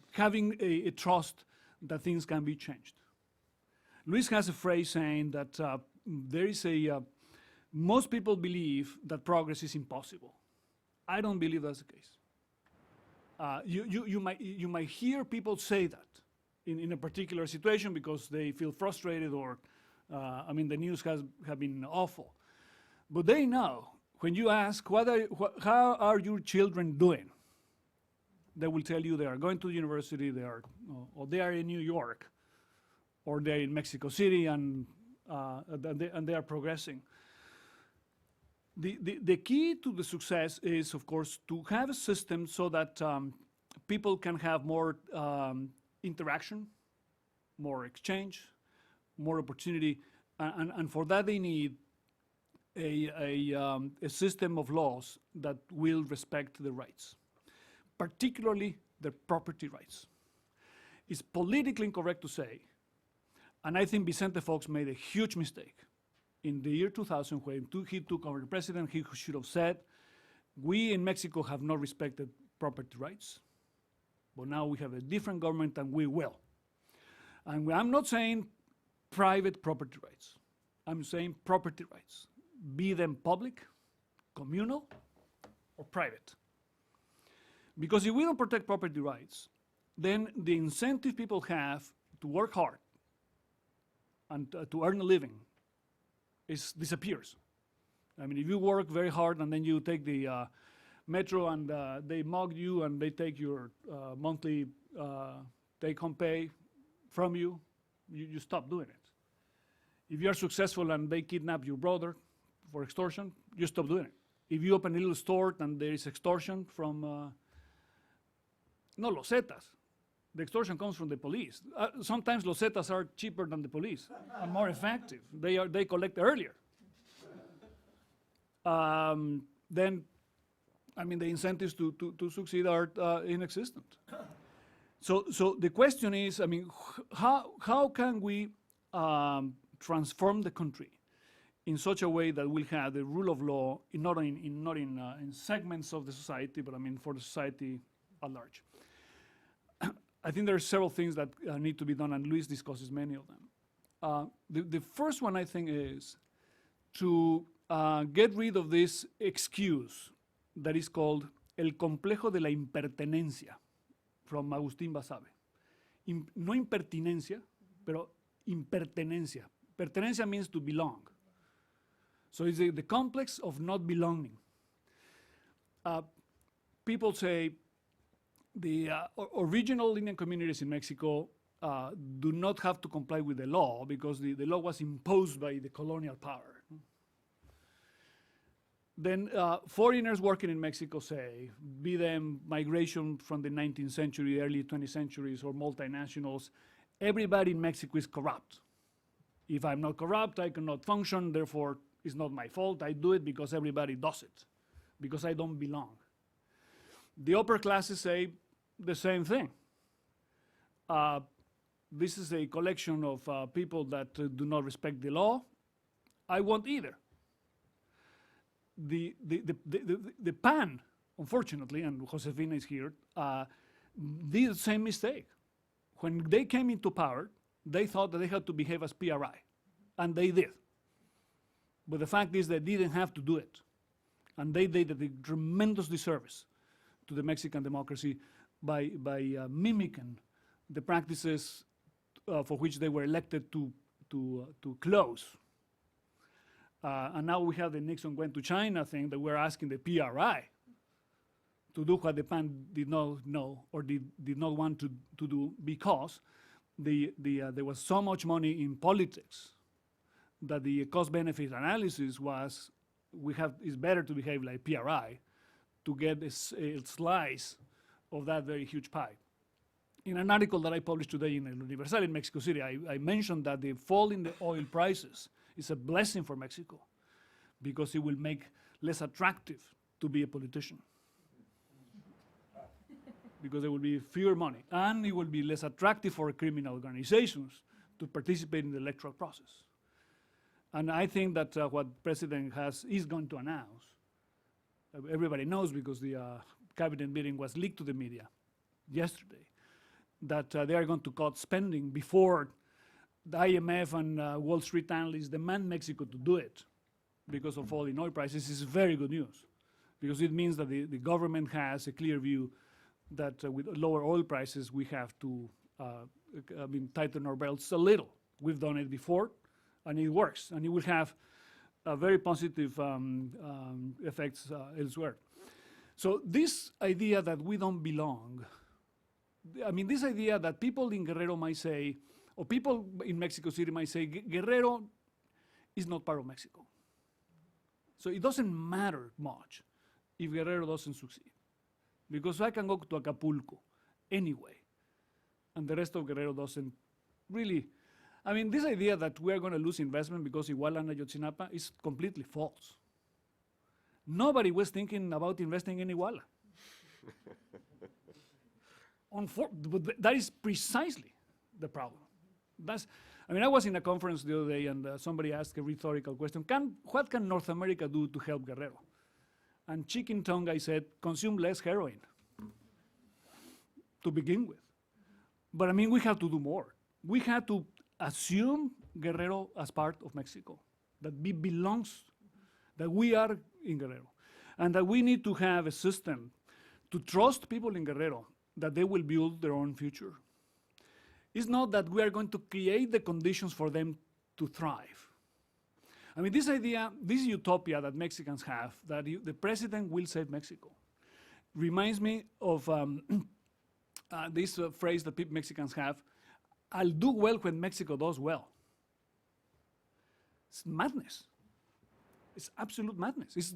having a trust that things can be changed. Luis has a phrase saying that there is most people believe that progress is impossible. I don't believe that's the case. You might hear people say that in a particular situation because they feel frustrated or, I mean, the news have been awful. But they know, when you ask, how are your children doing? They will tell you they are going to university, or they are in New York, or they're in Mexico City, and they are progressing. The key to the success is, of course, to have a system so that people can have more interaction, more exchange, more opportunity, and for that they need a system of laws that will respect the rights, particularly the property rights. It's politically incorrect to say, and I think Vicente Fox made a huge mistake. In the year 2000, when he took over the president, he should have said, we in Mexico have not respected property rights, but now we have a different government and we will. And I'm not saying private property rights. I'm saying property rights, be them public, communal, or private. Because if we don't protect property rights, then the incentive people have to work hard and to earn a living disappears. I mean, if you work very hard and then you take the metro and they mug you and they take your monthly take-home pay from you, you stop doing it. If you are successful and they kidnap your brother for extortion, you stop doing it. If you open a little store and there is extortion from, no, losetas. The extorsion comes from the police. Sometimes losetas are cheaper than the police and more effective. They collect earlier. Then, I mean, the incentives to succeed are inexistent. So the question is, I mean, how can we transform the country in such a way that we'll have the rule of law not in segments of the society, but I mean for the society at large? I think there are several things that need to be done, and Luis discusses many of them. The first one, I think, is to get rid of this excuse that is called el complejo de la impertenencia, from Agustín Basabe. No impertinencia, pero impertenencia. Pertenencia means to belong. So it's the complex of not belonging. People say the original Indian communities in Mexico do not have to comply with the law because the law was imposed by the colonial power. Then foreigners working in Mexico say, be them migration from the 19th century, early 20th centuries, or multinationals, everybody in Mexico is corrupt. If I'm not corrupt, I cannot function, therefore it's not my fault. I do it because everybody does it, because I don't belong. The upper classes say the same thing. This is a collection of people that do not respect the law. I won't either. The PAN, unfortunately, and Josefina is here, did the same mistake. When they came into power, they thought that they had to behave as PRI, and they did. But the fact is they didn't have to do it. And they did a tremendous disservice to the Mexican democracy by mimicking the practices for which they were elected to close. And now we have the Nixon went to China thing that we're asking the PRI to do what the PAN did not know or did not want to do because there was so much money in politics that the cost-benefit analysis was it's better to behave like PRI to get a slice of that very huge pie. In an article that I published today in El Universal in Mexico City, I mentioned that the fall in the oil prices is a blessing for Mexico because it will make less attractive to be a politician. Because there will be fewer money, and it will be less attractive for criminal organizations to participate in the electoral process. And I think that what President is going to announce, everybody knows because the cabinet meeting was leaked to the media yesterday, that they are going to cut spending before the IMF and Wall Street analysts demand Mexico to do it because of falling oil prices is very good news because it means that the government has a clear view that with lower oil prices we have to tighten our belts a little. We've done it before and it works and it will have very positive effects elsewhere. So this idea that we don't belong, this idea that people in Guerrero might say, or people in Mexico City might say, Guerrero is not part of Mexico. So it doesn't matter much if Guerrero doesn't succeed. Because I can go to Acapulco anyway, and the rest of Guerrero doesn't really. This idea that we are going to lose investment because Iguala and Ayotzinapa is completely false. Nobody was thinking about investing in Iguala. But that is precisely the problem. I was in a conference the other day and somebody asked a rhetorical question, what can North America do to help Guerrero? And chicken tongue, I said, consume less heroin to begin with. But we have to do more. We have to assume Guerrero as part of Mexico, that belongs, that we are in Guerrero, and that we need to have a system to trust people in Guerrero that they will build their own future. It's not that we are going to create the conditions for them to thrive. This idea, this utopia that Mexicans have, that the president will save Mexico, reminds me of this phrase that Mexicans have, I'll do well when Mexico does well. It's madness. It's absolute madness. It's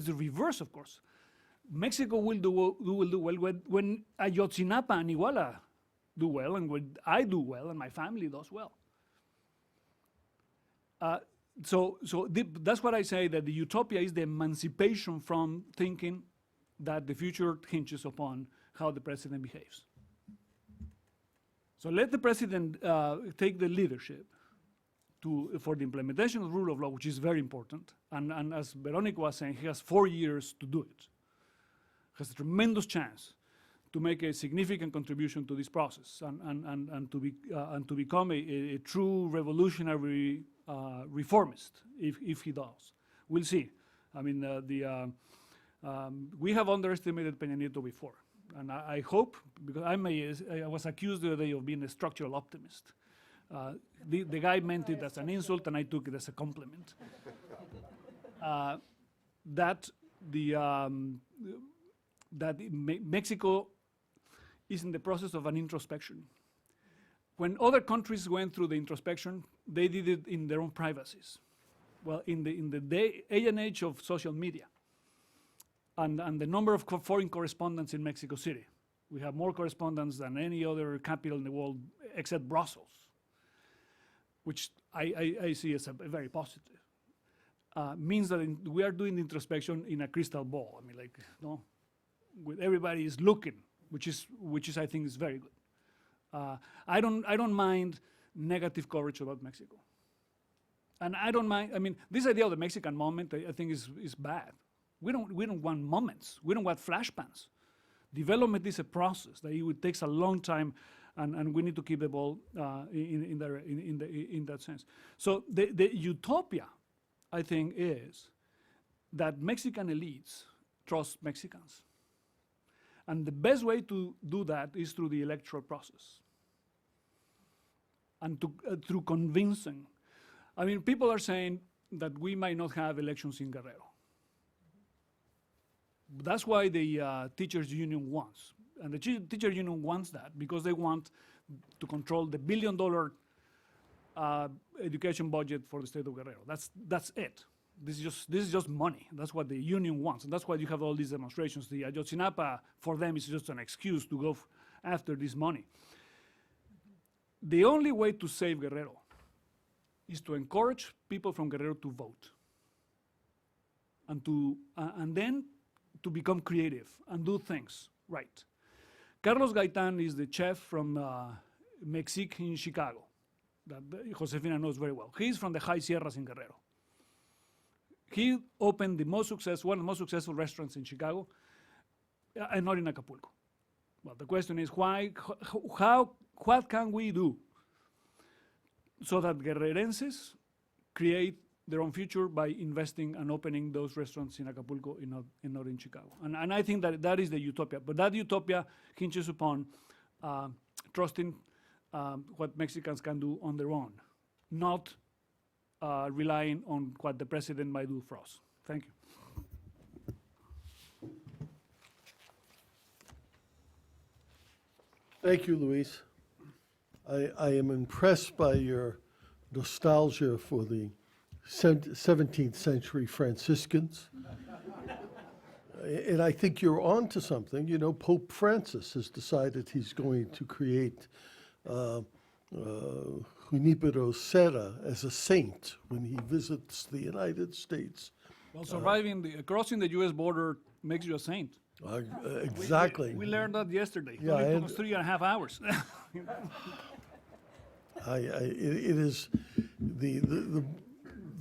the reverse, of course. Mexico will do well when Ayotzinapa and Iguala do well, and when I do well, and my family does well. So that's what I say, that the utopia is the emancipation from thinking that the future hinges upon how the president behaves. So let the president take the leadership for the implementation of the rule of law, which is very important. And as Veronica was saying, he has 4 years to do it. Has a tremendous chance to make a significant contribution to this process and to become a true revolutionary reformist if he does. We'll see. We have underestimated Peña Nieto before. And I hope, because I was accused the other day of being a structural optimist. The guy meant it as an insult, and I took it as a compliment. Mexico is in the process of an introspection. When other countries went through the introspection, they did it in their own privacies. Well, in the day and age of social media, and the number of foreign correspondents in Mexico City, we have more correspondents than any other capital in the world except Brussels, which I see as a very positive. Means that we are doing introspection in a crystal ball. I mean, like, no, with everybody is looking, which is I think is very good. I don't mind negative coverage about Mexico, and I don't mind. I mean, this idea of the Mexican moment, I think is bad. We don't want moments. We don't want flashpans. Development is a process that it takes a long time, and we need to keep the ball in that sense. So the utopia, I think, is that Mexican elites trust Mexicans. And the best way to do that is through the electoral process and through convincing. I mean, people are saying that we might not have elections in Guerrero. That's why the teachers' union wants. And the teachers' union wants that because they want to control the $1 billion education budget for the state of Guerrero. That's it. This is just money. That's what the union wants, and that's why you have all these demonstrations. The Ayotzinapa for them is just an excuse to go after this money. The only way to save Guerrero is to encourage people from Guerrero to vote, and then to become creative and do things right. Carlos Gaitan is the chef from Mexique in Chicago that Josefina knows very well. He's from the High Sierras in Guerrero. He opened one of the most successful restaurants in Chicago, and not in Acapulco. Well, the question is what can we do so that Guerrerenses create their own future by investing and opening those restaurants in Acapulco and not in Chicago? And I think that is the utopia. But that utopia hinges upon trusting what Mexicans can do on their own, not relying on what the president might do for us. Thank you. Thank you, Luis. I am impressed by your nostalgia for the 17th century Franciscans. And I think you're on to something. You know, Pope Francis has decided he's going to create Junipero Serra as a saint when he visits the United States. Well, crossing the U.S. border makes you a saint. Exactly. We learned that yesterday. Yeah, It took us 3.5 hours. It is the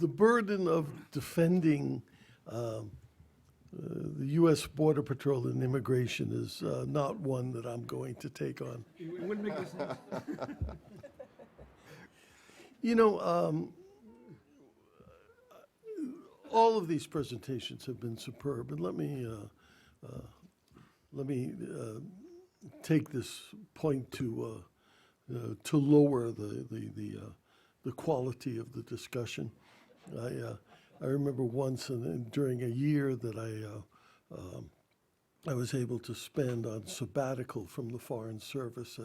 burden of defending the U.S. Border Patrol and immigration is not one that I'm going to take on. It wouldn't make sense. You know, all of these presentations have been superb, and let me take this point to lower the quality of the discussion. I remember once during a year that I was able to spend on sabbatical from the Foreign Service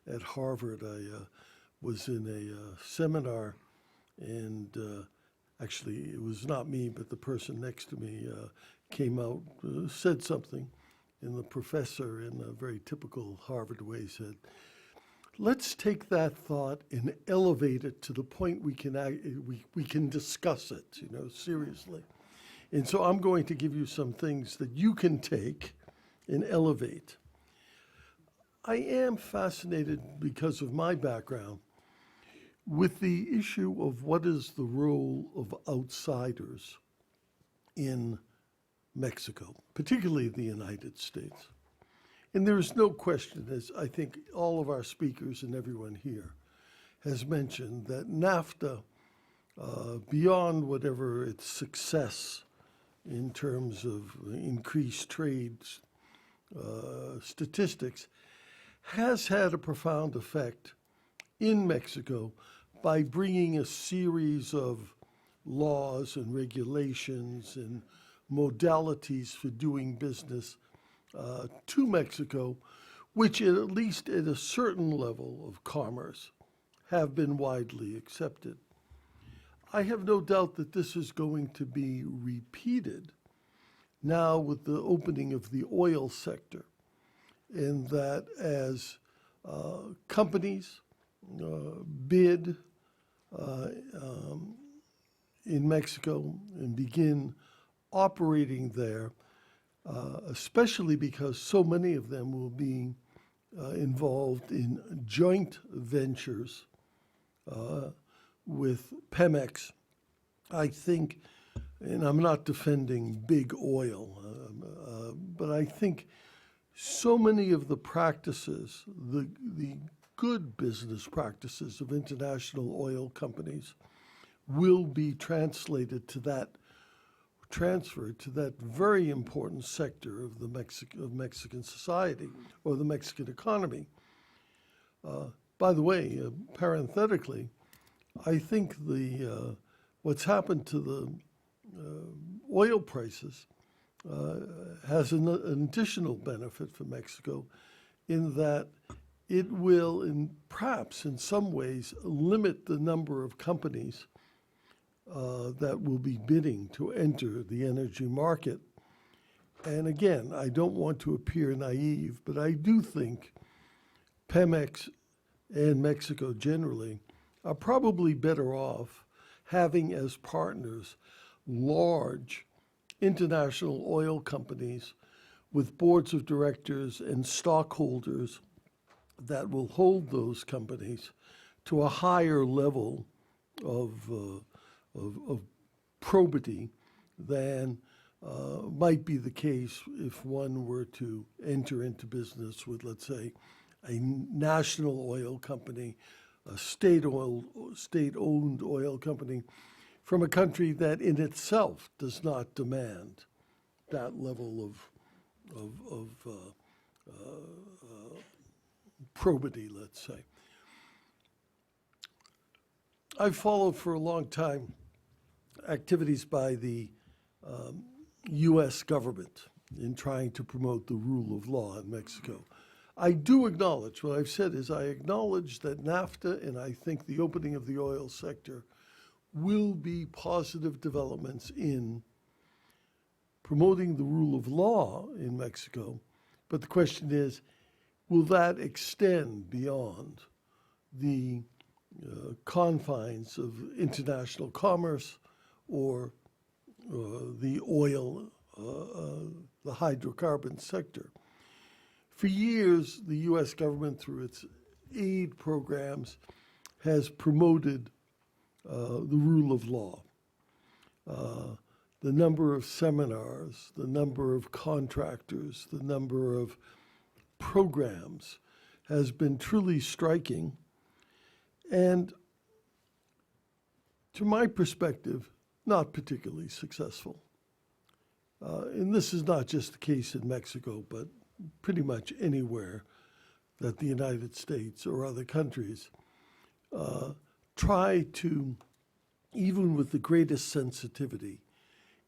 at Harvard. I was in a seminar, and actually it was not me, but the person next to me came out, said something, and the professor, in a very typical Harvard way, said, "Let's take that thought and elevate it to the point we can discuss it, you know, seriously." And so I'm going to give you some things that you can take and elevate. I am fascinated, because of my background, with the issue of what is the role of outsiders in Mexico, particularly the United States. And there is no question, as I think all of our speakers and everyone here has mentioned, that NAFTA, beyond whatever its success in terms of increased trade statistics, has had a profound effect in Mexico by bringing a series of laws and regulations and modalities for doing business to Mexico, which at least at a certain level of commerce have been widely accepted. I have no doubt that this is going to be repeated now with the opening of the oil sector, in that as companies bid in Mexico and begin operating there, especially because so many of them will be involved in joint ventures with Pemex. I think, and I'm not defending big oil, but I think so many of the practices, the good business practices of international oil companies will be transferred to that very important sector of the Mexican society or the Mexican economy. By the way, parenthetically, I think what's happened to the oil prices has an additional benefit for Mexico, in that it will, perhaps in some ways, limit the number of companies that will be bidding to enter the energy market. And again, I don't want to appear naive, but I do think Pemex and Mexico generally are probably better off having as partners large international oil companies with boards of directors and stockholders that will hold those companies to a higher level of probity than might be the case if one were to enter into business with, let's say, a national oil company, a state-owned oil company from a country that in itself does not demand that level of probity, let's say. I've followed for a long time activities by the U.S. government in trying to promote the rule of law in Mexico. I do acknowledge, what I've said is I acknowledge that NAFTA and I think the opening of the oil sector will be positive developments in promoting the rule of law in Mexico. But the question is, will that extend beyond the confines of international commerce or the oil, the hydrocarbon sector? For years, the U.S. government, through its aid programs, has promoted the rule of law. The number of seminars, the number of contractors, the number of programs has been truly striking. And to my perspective, not particularly successful. And this is not just the case in Mexico, but pretty much anywhere that the United States or other countries try to, even with the greatest sensitivity,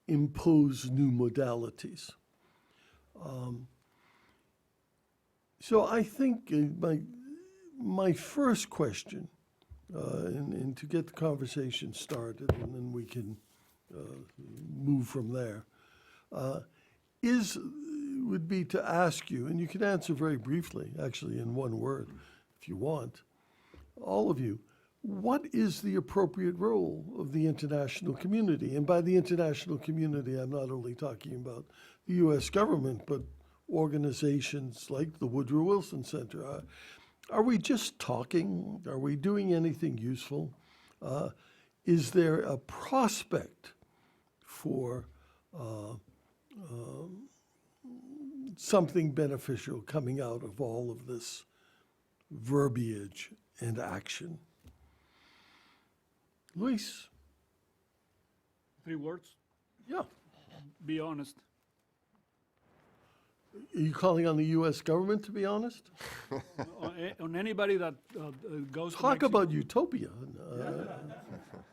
impose new modalities. So I think my first question, and to get the conversation started, and then we can move from there, would be to ask you, and you can answer very briefly, actually in one word, if you want, all of you, what is the appropriate role of the international community? And by the international community, I'm not only talking about the U.S. government, but organizations like the Woodrow Wilson Center. Are we just talking? Are we doing anything useful? Is there a prospect for something beneficial coming out of all of this verbiage and action? Luis? 3 words. Yeah. Be honest. Are you calling on the U.S. government, to be honest? On anybody that goes to Talk Mexico. about utopia.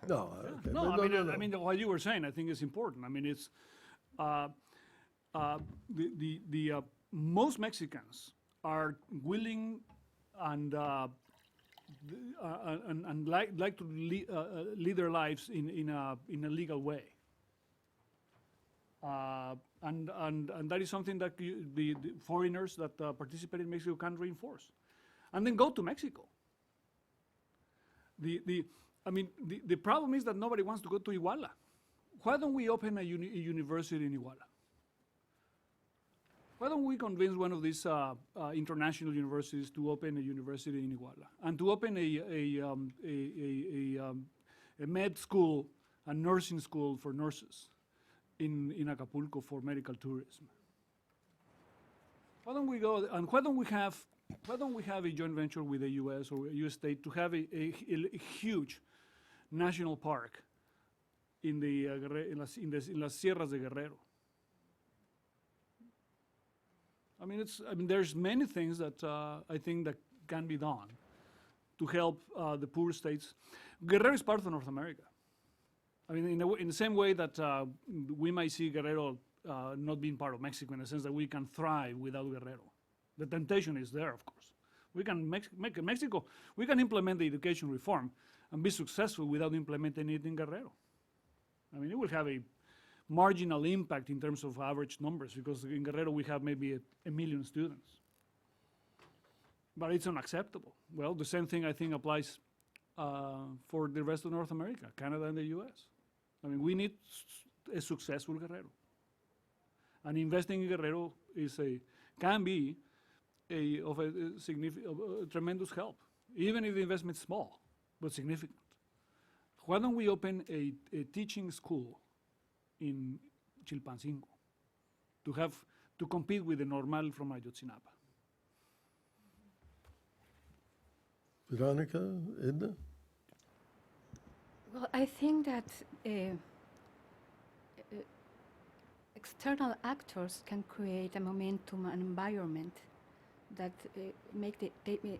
No, okay. No, but I mean, what you were saying, I think is important. I mean, it's most Mexicans are willing and like to lead their lives in a legal way. And that is something that the foreigners that participate in Mexico can reinforce, and then go to Mexico. The problem is that nobody wants to go to Iguala. Why don't we open a university in Iguala? Why don't we convince one of these international universities to open a university in Iguala and to open a med school, a nursing school for nurses in Acapulco for medical tourism? Why don't we go and why don't we have a joint venture with the U.S. or a U.S. state to have a huge national park in las sierras de Guerrero? I mean, there's many things that I think that can be done to help the poor states. Guerrero is part of North America. I mean, in the same way that we might see Guerrero not being part of Mexico, in the sense that we can thrive without Guerrero. The temptation is there, of course. We can make Mexico, we can implement the education reform and be successful without implementing it in Guerrero. I mean, it will have a marginal impact in terms of average numbers, because in Guerrero we have maybe a million students. But it's unacceptable. Well, the same thing I think applies for the rest of North America, Canada and the US. I mean, we need a successful Guerrero. And investing in Guerrero can be of a tremendous help, even if the investment is small, but significant. Why don't we open a teaching school in Chilpancingo to compete with the Normal from Ayotzinapa? Veronica, Edna? Well, I think that external actors can create a momentum, an environment that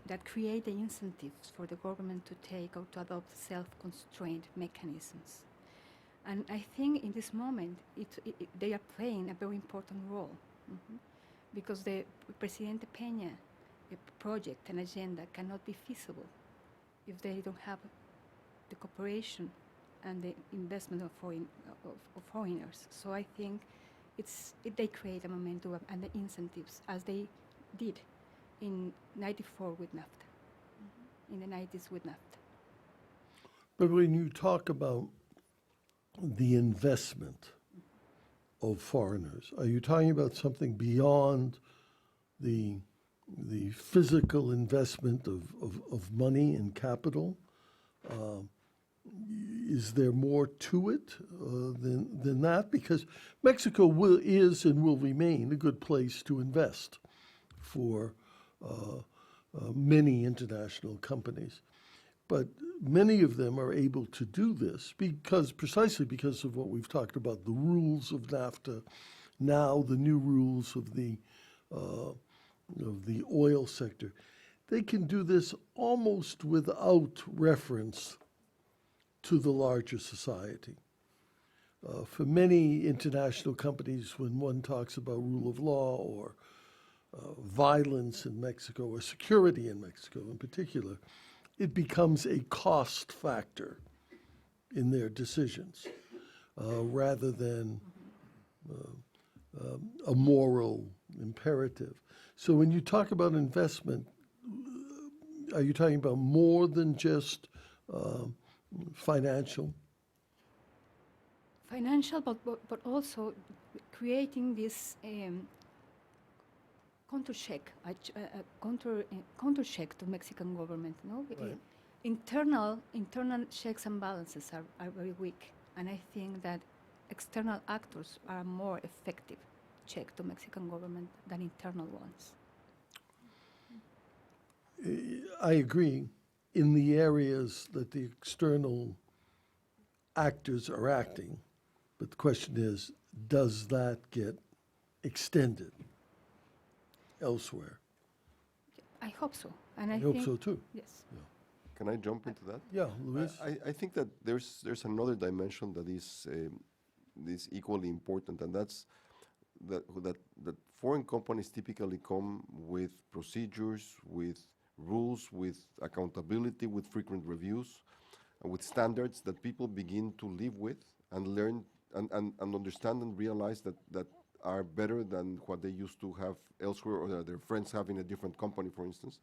that create the incentives for the government to take or to adopt self-constrained mechanisms. And I think in this moment, they are playing a very important role, because the Presidente Peña project and agenda cannot be feasible if they don't have the cooperation and the investment of foreigners. So I think they create a momentum and the incentives, as they did in '94 with NAFTA, in the '90s with NAFTA. But when you talk about the investment of foreigners, are you talking about something beyond the physical investment of money and capital? Is there more to it than that? Because Mexico is and will remain a good place to invest for many international companies. But many of them are able to do this precisely because of what we've talked about, the rules of NAFTA, now the new rules of the oil sector. They can do this almost without reference to the larger society. For many international companies, when one talks about rule of law or violence in Mexico or security in Mexico in particular, it becomes a cost factor in their decisions rather than a moral imperative. So when you talk about investment, are you talking about more than just financial? Financial, but also creating this counter-check, counter-check to Mexican government. No, Right. Internal checks and balances are very weak, and I think that external actors are more effective check to Mexican government than internal ones. I agree in the areas that the external actors are acting, but the question is, does that get extended? elsewhere. I hope so. And I I hope think, so too. yes. Can I jump into that? Yeah, Luis? I think that there's another dimension that is equally important, and that's that foreign companies typically come with procedures, with rules, with accountability, with frequent reviews, and with standards that people begin to live with and learn and understand and realize that are better than what they used to have elsewhere or that their friends have in a different company, for instance.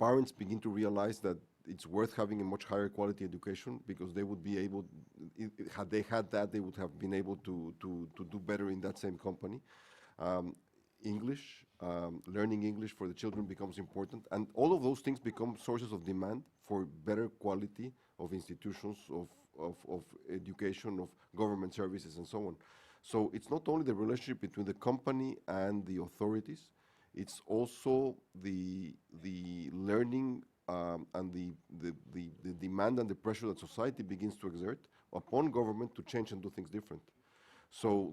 Parents begin to realize that it's worth having a much higher quality education because they would be able, had they had that, they would have been able to do better in that same company. English, learning English for the children becomes important, and all of those things become sources of demand for better quality of institutions, of education, of government services, and so on. So it's not only the relationship between the company and the authorities, it's also the learning and the demand and the pressure that society begins to exert upon government to change and do things different. So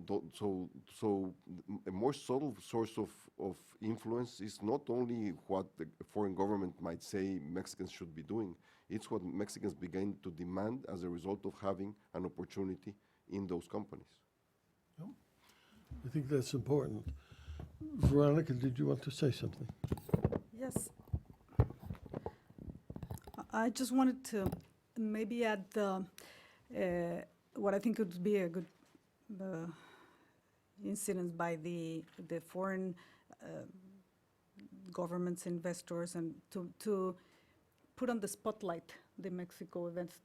a more subtle source of influence is not only what the foreign government might say Mexicans should be doing, it's what Mexicans begin to demand as a result of having an opportunity in those companies. I think that's important. Veronica, did you want to say something? Yes. I just wanted to maybe add what I think would be a good incident by the foreign governments, investors, and to put on the spotlight the Mexico events,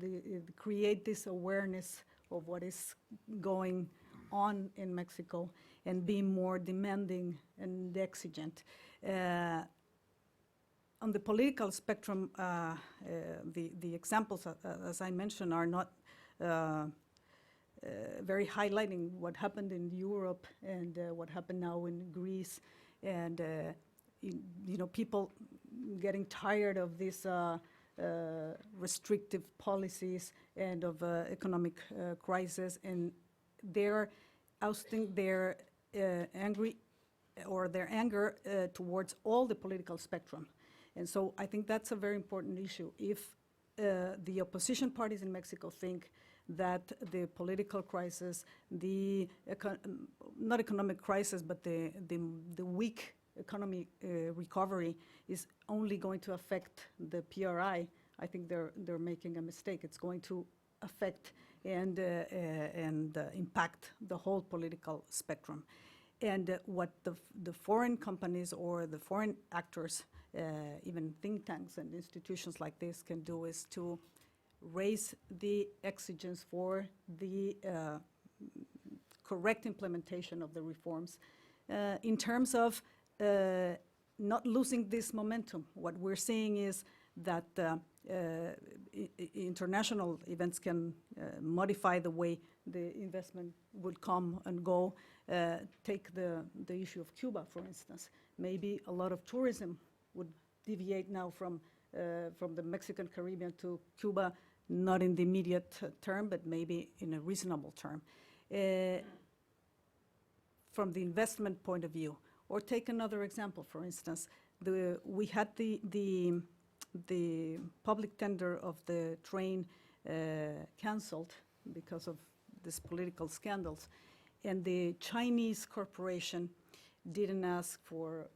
create this awareness of what is going on in Mexico and be more demanding and exigent. On the political spectrum, the examples, as I mentioned, are not very highlighting what happened in Europe and what happened now in Greece, and people getting tired of these restrictive policies and of economic crisis, and they're ousting their anger towards all the political spectrum. And so I think that's a very important issue. If the opposition parties in Mexico think that the political crisis, not economic crisis, but the weak economy recovery is only going to affect the PRI, I think they're making a mistake. It's going to affect and impact the whole political spectrum. And what the foreign companies or the foreign actors, even think tanks and institutions like this can do is to raise the exigence for the correct implementation of the reforms in terms of not losing this momentum. What we're seeing is that international events can modify the way the investment would come and go. Take the issue of Cuba, for instance. Maybe a lot of tourism would deviate now from the Mexican Caribbean to Cuba, not in the immediate term, but maybe in a reasonable term. From the investment point of view, or take another example, for instance, we had the public tender of the train canceled because of these political scandals, and the Chinese corporation didn't ask for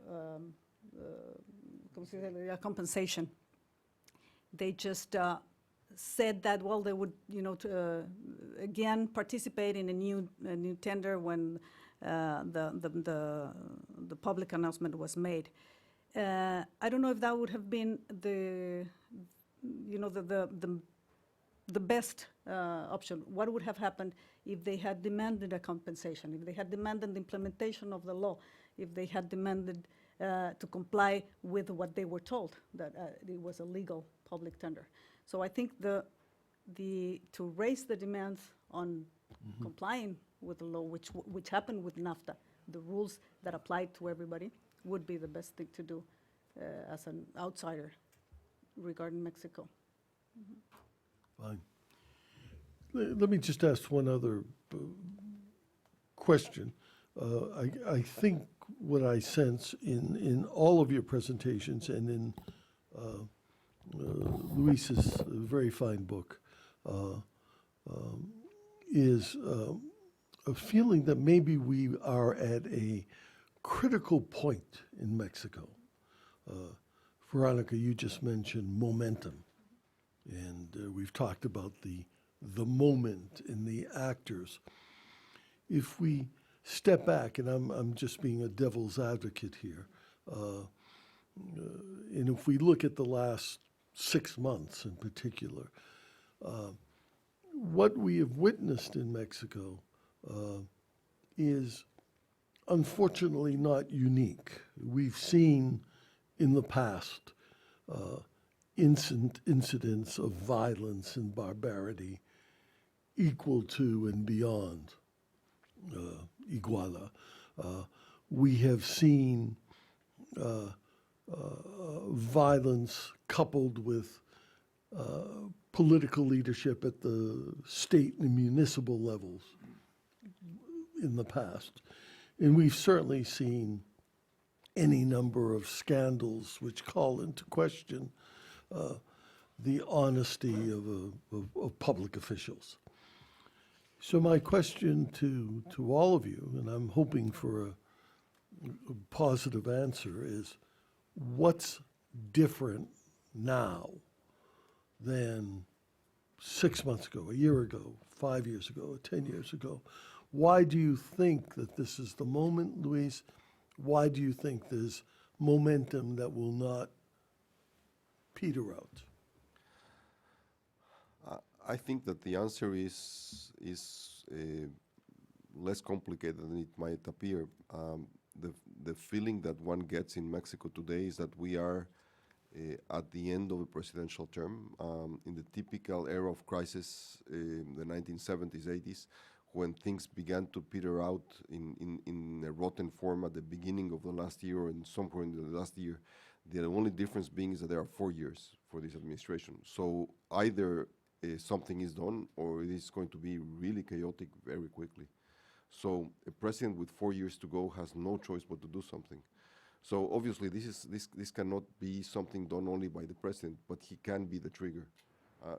compensation. They just said that, well, they would, again participate in a new tender when the public announcement was made. I don't know if that would have been the best option. What would have happened if they had demanded a compensation, if they had demanded the implementation of the law, if they had demanded to comply with what they were told, that it was a legal public tender. So I think to raise the demands on complying with the law, which happened with NAFTA, the rules that applied to everybody, would be the best thing to do as an outsider regarding Mexico. Fine. Let me just ask one other question. I think what I sense in all of your presentations and in Luis's very fine book is a feeling that maybe we are at a critical point in Mexico. Veronica, you just mentioned momentum, and we've talked about the moment and the actors. If we step back, and I'm just being a devil's advocate here, and if we look at the last 6 months in particular, what we have witnessed in Mexico is unfortunately not unique. We've seen in the past incidents of violence and barbarity equal to and beyond Iguala. We have seen violence coupled with political leadership at the state and municipal levels in the past. And we've certainly seen any number of scandals which call into question the honesty of public officials. So my question to all of you, and I'm hoping for a positive answer, is what's different now than 6 months ago, a year ago, 5 years ago, 10 years ago? Why do you think that this is the moment, Luis? Why do you think there's momentum that will not peter out? I think that the answer is less complicated than it might appear. The feeling that one gets in Mexico today is that we are at the end of a presidential term. In the typical era of crisis, the 1970s, 80s, when things began to peter out in a rotten form at the beginning of the last year or in some point in the last year, the only difference being is that there are 4 years for this administration. So either something is done or it is going to be really chaotic very quickly. So a president with 4 years to go has no choice but to do something. So obviously this cannot be something done only by the president, but he can be the trigger,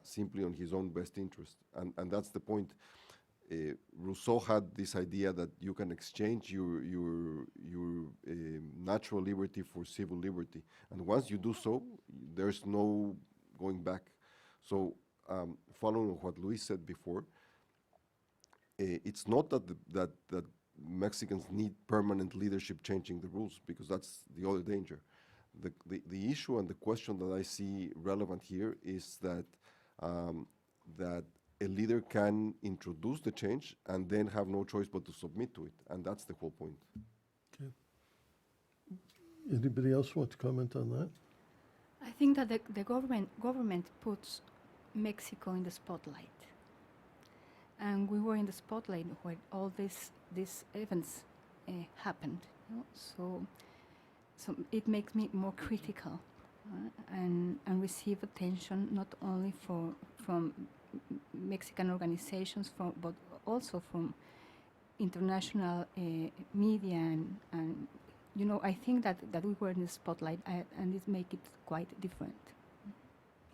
simply on his own best interest. And that's the point. Rousseau had this idea that you can exchange your natural liberty for civil liberty. And once you do so, there's no going back. So following what Luis said before, it's not that Mexicans need permanent leadership changing the rules, because that's the other danger. The issue and the question that I see relevant here is that that a leader can introduce the change and then have no choice but to submit to it, and that's the whole point. Okay. Anybody else want to comment on that? I think that the government puts Mexico in the spotlight. And we were in the spotlight when all these events happened. You know? So it makes me more critical and receive attention not only from Mexican organizations, but also from international media. And you know, I think that we were in the spotlight, and it makes it quite different.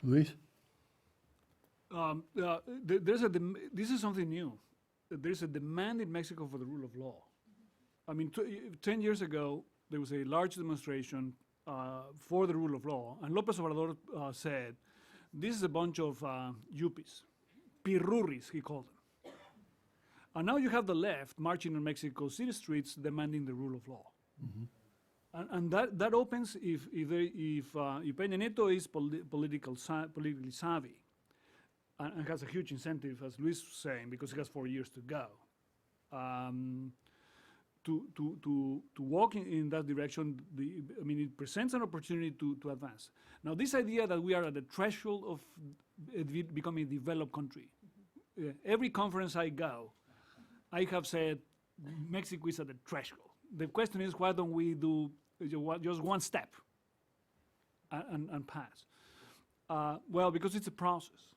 Luis? This is something new. There's a demand in Mexico for the rule of law. I mean, 10 years ago, there was a large demonstration for the rule of law, and López Obrador said, this is a bunch of yuppies, pirurris, he called them. And now you have the left marching on Mexico City streets demanding the rule of law. Mm-hmm. And that opens if Peña Nieto is politically savvy, and has a huge incentive, as Luis was saying, because he has 4 years to go, to walk in that direction. I mean, it presents an opportunity to advance. Now, this idea that we are at the threshold of becoming a developed country. Every conference I go, I have said Mexico is at the threshold. The question is, why don't we do just one step and pass? Well, because it's a process.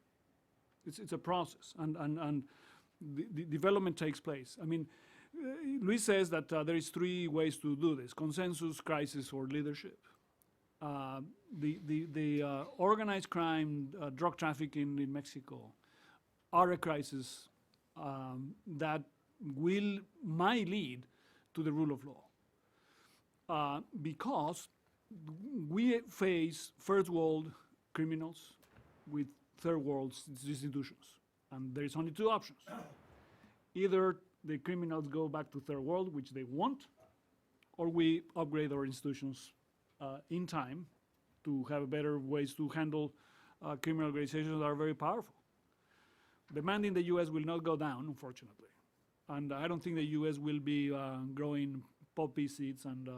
It's a process, and the development takes place. I mean, Luis says that there is three ways to do this: consensus, crisis, or leadership. The organized crime, drug trafficking in Mexico, are a crisis that might lead to the rule of law, because we face first world criminals with third world institutions, and there is only two options. Either the criminals go back to third world, which they want, or we upgrade our institutions in time to have better ways to handle criminal organizations that are very powerful. Demand in the US will not go down, unfortunately. And I don't think the US will be growing poppy seeds and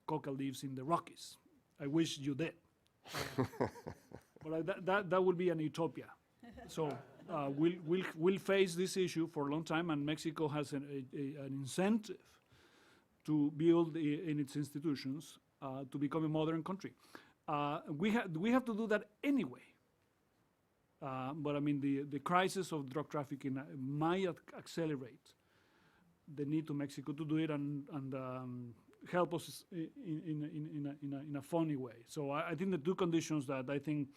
coca leaves in the Rockies. I wish you did. But that would be an utopia. So we'll face this issue for a long time, and Mexico has an incentive to build in its institutions to become a modern country. We have to do that anyway. But I mean, the crisis of drug trafficking might accelerate the need to Mexico to do it and help us in a funny way. So I think the two conditions that I think,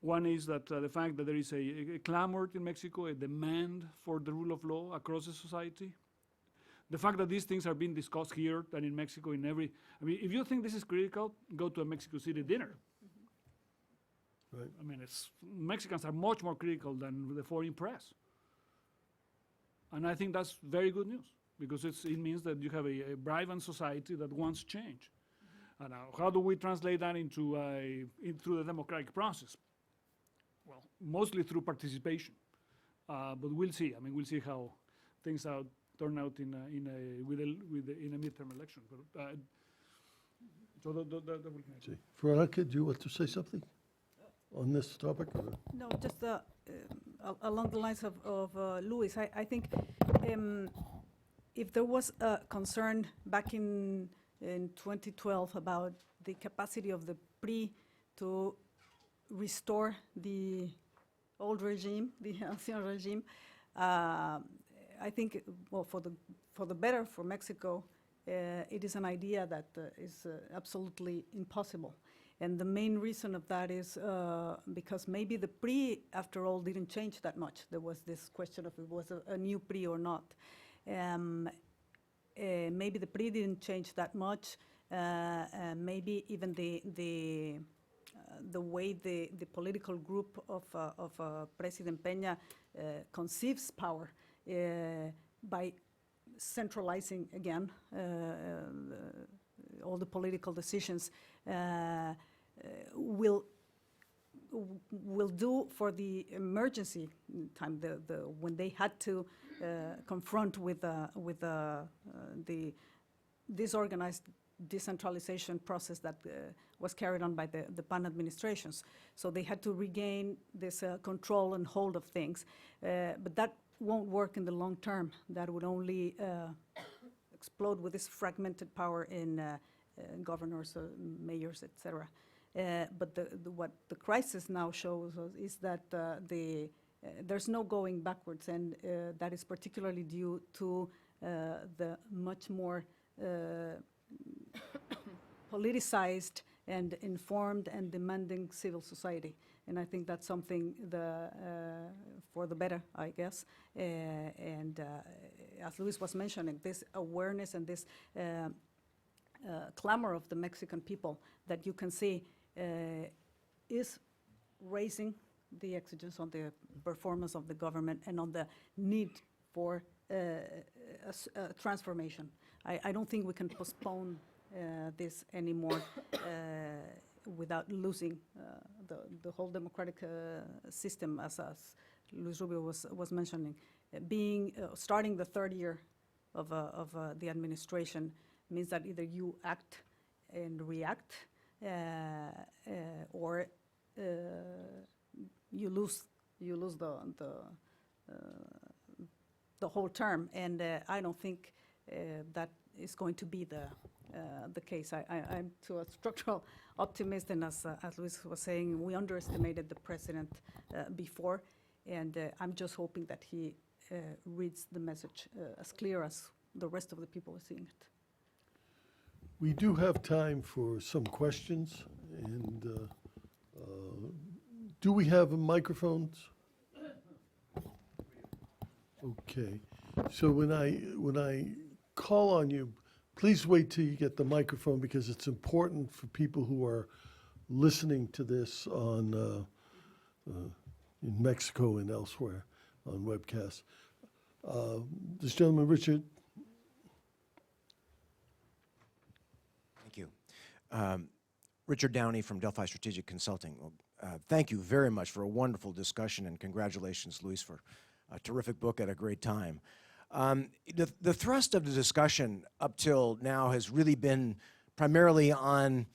one is that the fact that there is a clamor in Mexico, a demand for the rule of law across the society. The fact that these things are being discussed here and in Mexico I mean, if you think this is critical, go to a Mexico City dinner. Right. I mean, Mexicans are much more critical than the foreign press. And I think that's very good news, because it means that you have a vibrant society that wants change. And how do we translate that into the democratic process? Well, mostly through participation. But we'll see. I mean, we'll see how things turn out in a midterm election. But, so that will See. Veronica, do you want to say something on this topic? Or? No, just along the lines of Luis, I think if there was a concern back in 2012 about the capacity of the PRI to restore the old regime, the ancien regime, I think, well, for the better for Mexico, it is an idea that is absolutely impossible. And the main reason of that is because maybe the PRI, after all, didn't change that much. There was this question of if it was a new PRI or not. Maybe the PRI didn't change that much. Maybe even the way the political group of President Peña conceives power by centralizing again all the political decisions will do for the emergency time, when they had to confront with the disorganized decentralization process that was carried on by the PAN administrations. So they had to regain this control and hold of things. But that won't work in the long term. That would only explode with this fragmented power in governors, mayors, etc. But what the crisis now shows us is that there's no going backwards, and that is particularly due to the much more politicized and informed and demanding civil society. And I think that's something for the better, I guess. And as Luis was mentioning, this awareness and this clamor of the Mexican people that you can see is raising the exigence on the performance of the government and on the need for transformation. I don't think we can postpone this anymore without losing the whole democratic system, as Luis Rubio was mentioning. Starting the third year of the administration means that either you act and react, or you lose the whole term. And I don't think that is going to be the case. I'm to a structural optimist, and as Luis was saying, we underestimated the president before, and I'm just hoping that he reads the message as clear as the rest of the people are seeing it. We do have time for some questions, and do we have microphones? Okay, so when I call on you, please wait till you get the microphone, because it's important for people who are listening to this on in Mexico and elsewhere on webcasts. This gentleman, Richard. Thank you. Richard Downey from Delphi Strategic Consulting. Well, thank you very much for a wonderful discussion, and congratulations, Luis, for a terrific book at a great time. The thrust of the discussion up till now has really been primarily on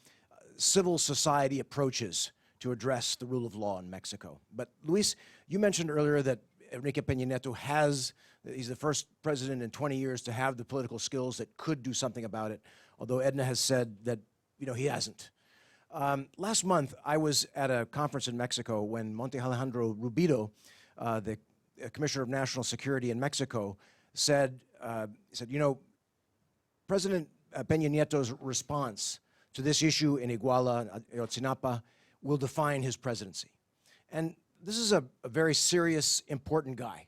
civil society approaches to address the rule of law in Mexico. But Luis, you mentioned earlier that Enrique Peña Nieto he's the first president in 20 years to have the political skills that could do something about it, although Edna has said that, he hasn't. Last month, I was at a conference in Mexico when Monte Alejandro Rubio, the Commissioner of National Security in Mexico, said, President Peña Nieto's response to this issue in Iguala, Ayotzinapa, will define his presidency. And this is a very serious, important guy.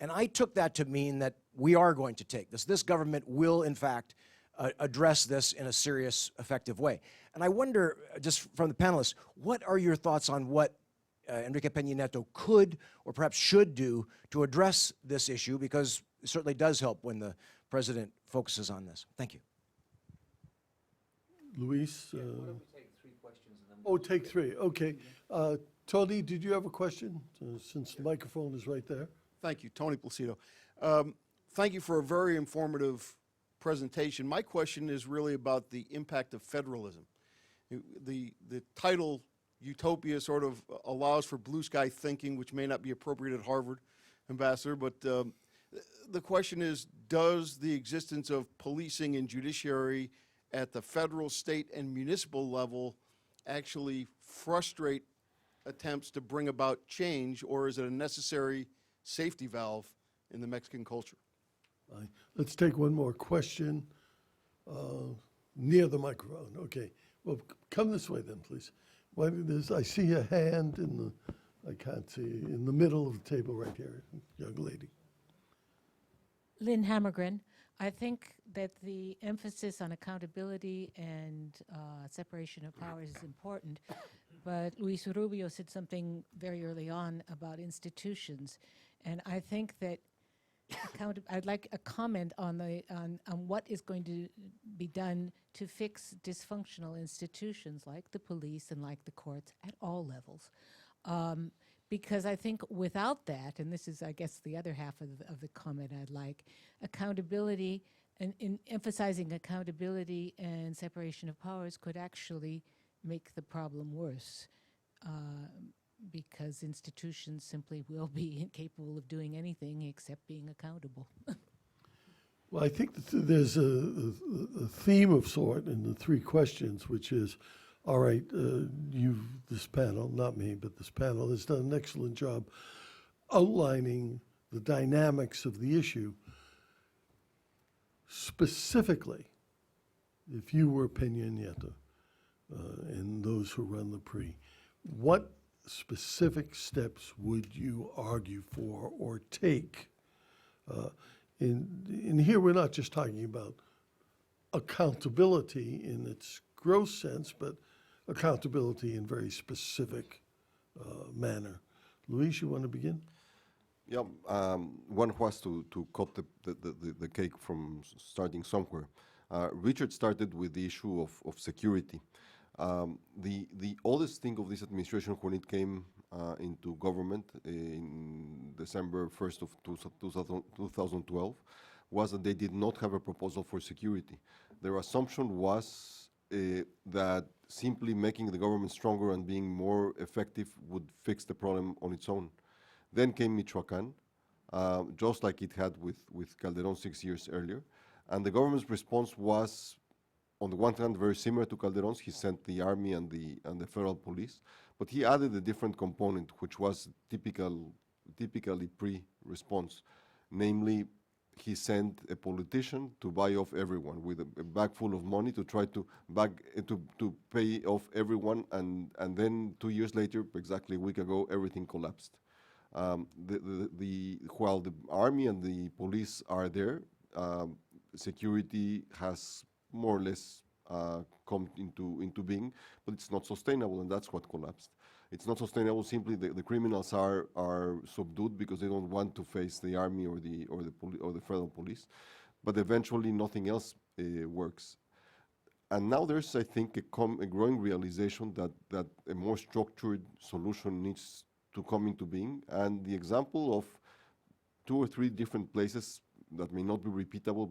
And I took that to mean that we are going to take this. This government will, in fact, address this in a serious, effective way. And I wonder, just from the panelists, what are your thoughts on what Enrique Peña Nieto could or perhaps should do to address this issue, because it certainly does help when the president focuses on this. Thank you. Luis? Why don't we take 3 questions and then Oh, take 3, okay. Tony, did you have a question, since the microphone is right there? Thank you, Tony Placido. Thank you for a very informative presentation. My question is really about the impact of federalism. The title Utopia sort of allows for blue sky thinking, which may not be appropriate at Harvard, Ambassador, but the question is, does the existence of policing and judiciary at the federal, state, and municipal level actually frustrate attempts to bring about change, or is it a necessary safety valve in the Mexican culture? Let's take one more question near the microphone. Okay. Well, come this way then, please. I see a hand I can't see, in the middle of the table right here, young lady. Lynn Hammergren, I think that the emphasis on accountability and separation of powers is important, but Luis Rubio said something very early on about institutions, and I think that I'd like a comment on what is going to be done to fix dysfunctional institutions like the police and like the courts at all levels. Because I think without that, and this is, I guess, the other half of the comment I'd like, accountability and in emphasizing accountability and separation of powers could actually make the problem worse. Because institutions simply will be incapable of doing anything except being accountable. Well, I think that there's a theme of sort in the 3 questions, which is, all right, this panel, not me, but this panel has done an excellent job outlining the dynamics of the issue. Specifically, if you were Peña Nieto and those who run the PRI, what specific steps would you argue for or take? In here, we're not just talking about accountability in its gross sense, but accountability in very specific manner. Luis, you want to begin? Yeah, one has to cut the cake from starting somewhere. Richard started with the issue of security. The oldest thing of this administration when it came into government in December 1st of 2012 was that they did not have a proposal for security. Their assumption was that simply making the government stronger and being more effective would fix the problem on its own. Then came Michoacán, just like it had with Calderón 6 years earlier. And the government's response was, on the one hand, very similar to Calderón's. He sent the army and the federal police, but he added a different component, which was typically pre-response, namely, he sent a politician to buy off everyone with a bag full of money to try to to pay off everyone, and then 2 years later, exactly a week ago, everything collapsed. While the army and the police are there, security has more or less come into being, but it's not sustainable, and that's what collapsed. It's not sustainable. Simply, the criminals are subdued because they don't want to face the army or the federal police. But eventually, nothing else works. And now there's, I think, a growing realization that a more structured solution needs to come into being. And the example of 2 or 3 different places that may not be repeatable,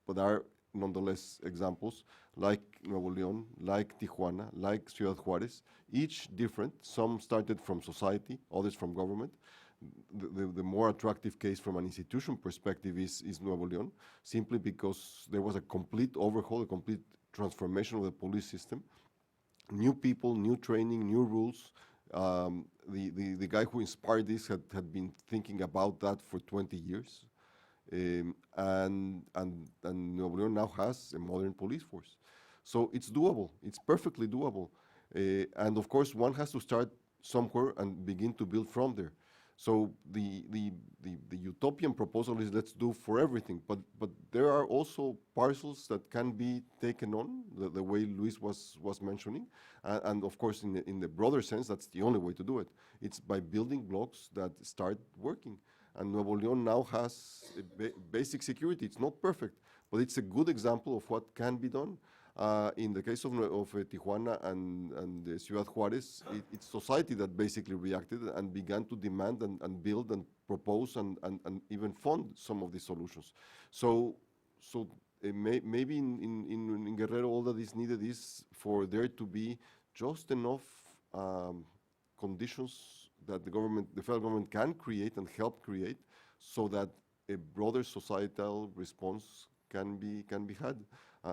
but are nonetheless examples, like Nuevo León, like Tijuana, like Ciudad Juárez, each different. Some started from society, others from government. The more attractive case from an institution perspective is Nuevo León, simply because there was a complete overhaul, a complete transformation of the police system. New people, new training, new rules. The guy who inspired this had been thinking about that for 20 years. And Nuevo León now has a modern police force. So it's doable. It's perfectly doable. And of course, one has to start somewhere and begin to build from there. So the utopian proposal is let's do for everything, but there are also parcels that can be taken on, the way Luis was mentioning, and of course in the broader sense, that's the only way to do it. It's by building blocks that start working. And Nuevo León now has basic security. It's not perfect, but it's a good example of what can be done. In the case of Tijuana and Ciudad Juárez, it's society that basically reacted and began to demand and build and propose and even fund some of these solutions. So maybe in Guerrero, all that is needed is for there to be just enough conditions that the federal government can create and help create, so that a broader societal response can be had.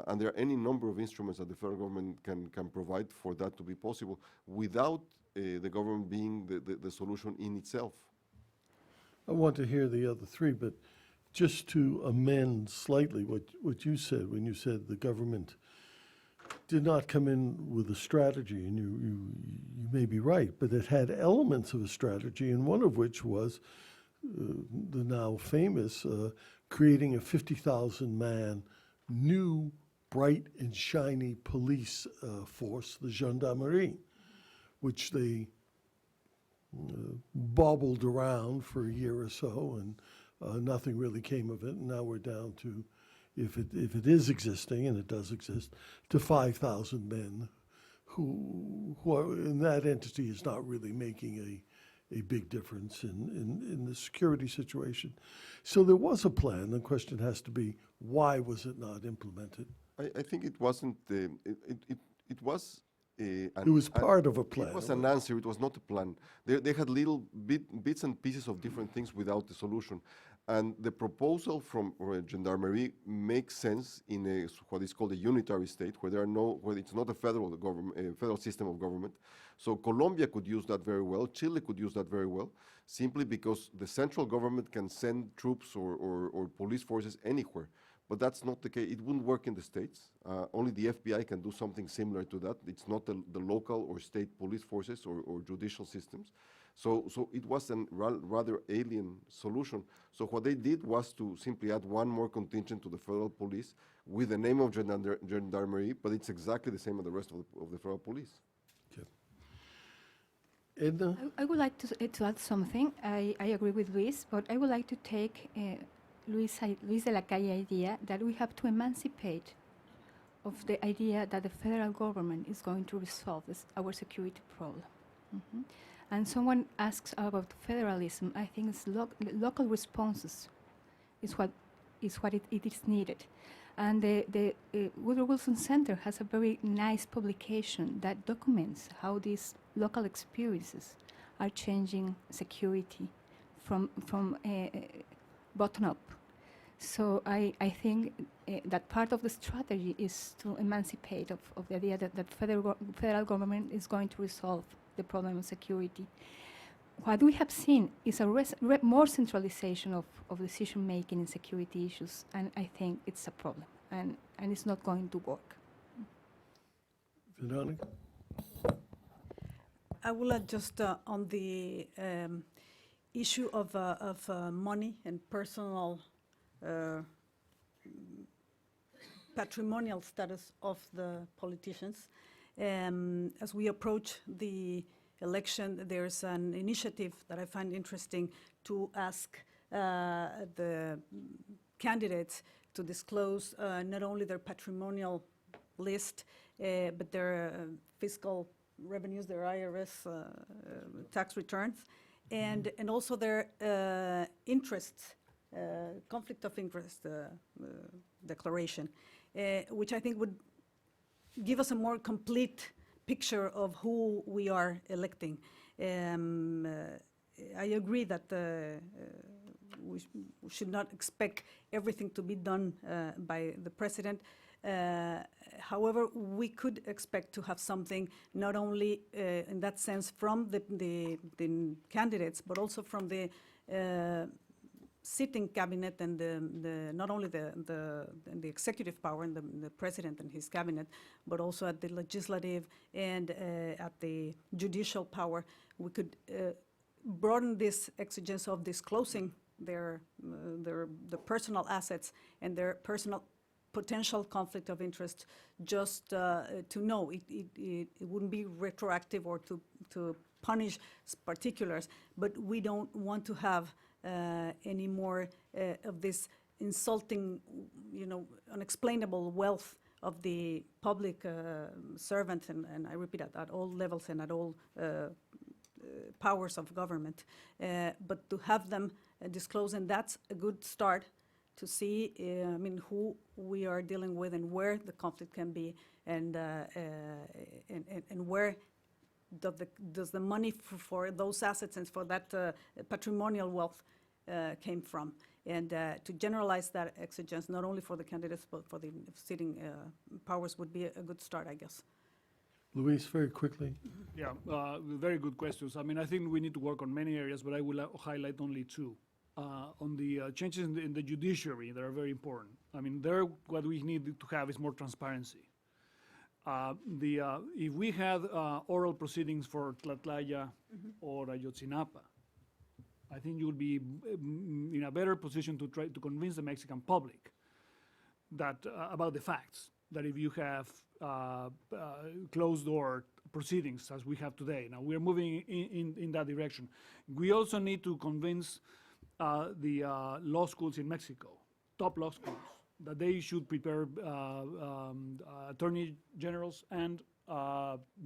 And there are any number of instruments that the federal government can provide for that to be possible, without the government being the solution in itself. I want to hear the other 3, but just to amend slightly what you said when you said the government did not come in with a strategy, and you may be right, but it had elements of a strategy, and one of which was the now famous creating a 50,000-man new, bright and shiny police force, the gendarmerie, which they bobbled around for a year or so, and nothing really came of it. And now we're down to, if it is existing, and it does exist, to 5,000 men who are, in that entity is not really making a big difference in the security situation. So there was a plan. The question has to be, why was it not implemented? I think it wasn't. It was. It was part of a plan. It was an answer. It was not a plan. They had little bits and pieces of different things without the solution. And the proposal from gendarmerie makes sense in what is called a unitary state, where it's not a federal government, a federal system of government. So Colombia could use that very well. Chile could use that very well, simply because the central government can send troops or police forces anywhere. But that's not the case. It wouldn't work in the States. Only the FBI can do something similar to that. It's not the local or state police forces or judicial systems. So it was a rather alien solution. So what they did was to simply add one more contingent to the federal police with the name of gendarmerie, but it's exactly the same as the rest of the federal police. Okay. Edna? I would like to add something. I agree with Luis, but I would like to take Luis de la Calle idea that we have to emancipate of the idea that the federal government is going to resolve our security problem. Mm-hmm. And someone asks about federalism. I think it's local responses is what it is needed. And the Woodrow Wilson Center has a very nice publication that documents how these local experiences are changing security from bottom up. So I think that part of the strategy is to emancipate of the idea that federal government is going to resolve the problem of security. what we have seen is a more centralization of decision making in security issues, and I think it's a problem, and it's not going to work. Veronica? I will add just on the issue of money and personal patrimonial status of the politicians. As we approach the election, there's an initiative that I find interesting to ask the candidates to disclose not only their patrimonial list, but their fiscal revenues, their IRS tax returns, and also their interests, conflict of interest declaration, which I think would give us a more complete picture of who we are electing. I agree that we should not expect everything to be done by the president. However, we could expect to have something not only in that sense from the candidates, but also from the sitting cabinet and not only the executive power and the president and his cabinet, but also at the legislative and at the judicial power. We could broaden this exigence of disclosing the personal assets and their personal potential conflict of interest, just to know. It wouldn't be retroactive or to punish particulars, but we don't want to have any more of this insulting, unexplainable wealth of the public servants, and I repeat, at all levels and at all powers of government. But to have them disclose, and that's a good start to see, who we are dealing with and where the conflict can be, and where does the money for those assets and for that patrimonial wealth came from. And to generalize that exigence, not only for the candidates, but for the sitting powers, would be a good start, I guess. Luis, very quickly. Yeah, very good questions. I think we need to work on many areas, but I will highlight only two. On the changes in the judiciary that are very important. There what we need to have is more transparency. If we had oral proceedings for Tlatlaya or Ayotzinapa, I think you would be in a better position to try to convince the Mexican public that about the facts, that if you have closed-door proceedings as we have today. Now, we're moving in that direction. We also need to convince the law schools in Mexico, top law schools, that they should prepare attorney generals and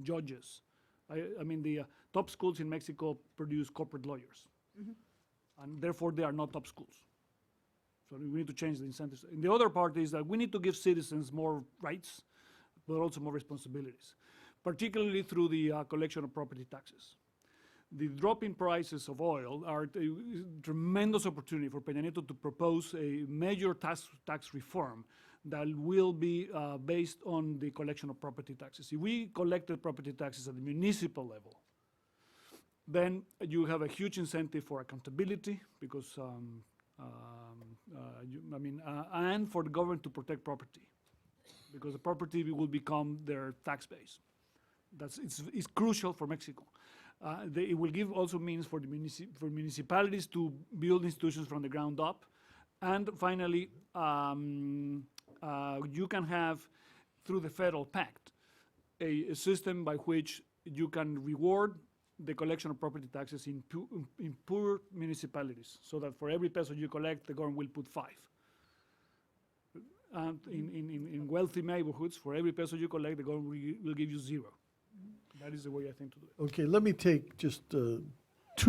judges. The top schools in Mexico produce corporate lawyers, and therefore they are not top schools. So we need to change the incentives. And the other part is that we need to give citizens more rights, but also more responsibilities, particularly through the collection of property taxes. The drop in prices of oil are a tremendous opportunity for Peña Nieto to propose a major tax reform that will be based on the collection of property taxes. If we collected property taxes at the municipal level, then you have a huge incentive for accountability, because and for the government to protect property, because the property will become their tax base. It's crucial for Mexico. It will give also means for municipalities to build institutions from the ground up. And finally, you can have, through the federal pact, a system by which you can reward the collection of property taxes in poor municipalities, so that for every peso you collect, the government will put 5. And in wealthy neighborhoods, for every peso you collect, the government will give you 0. That is the way I think to do it. Okay, let me take just 2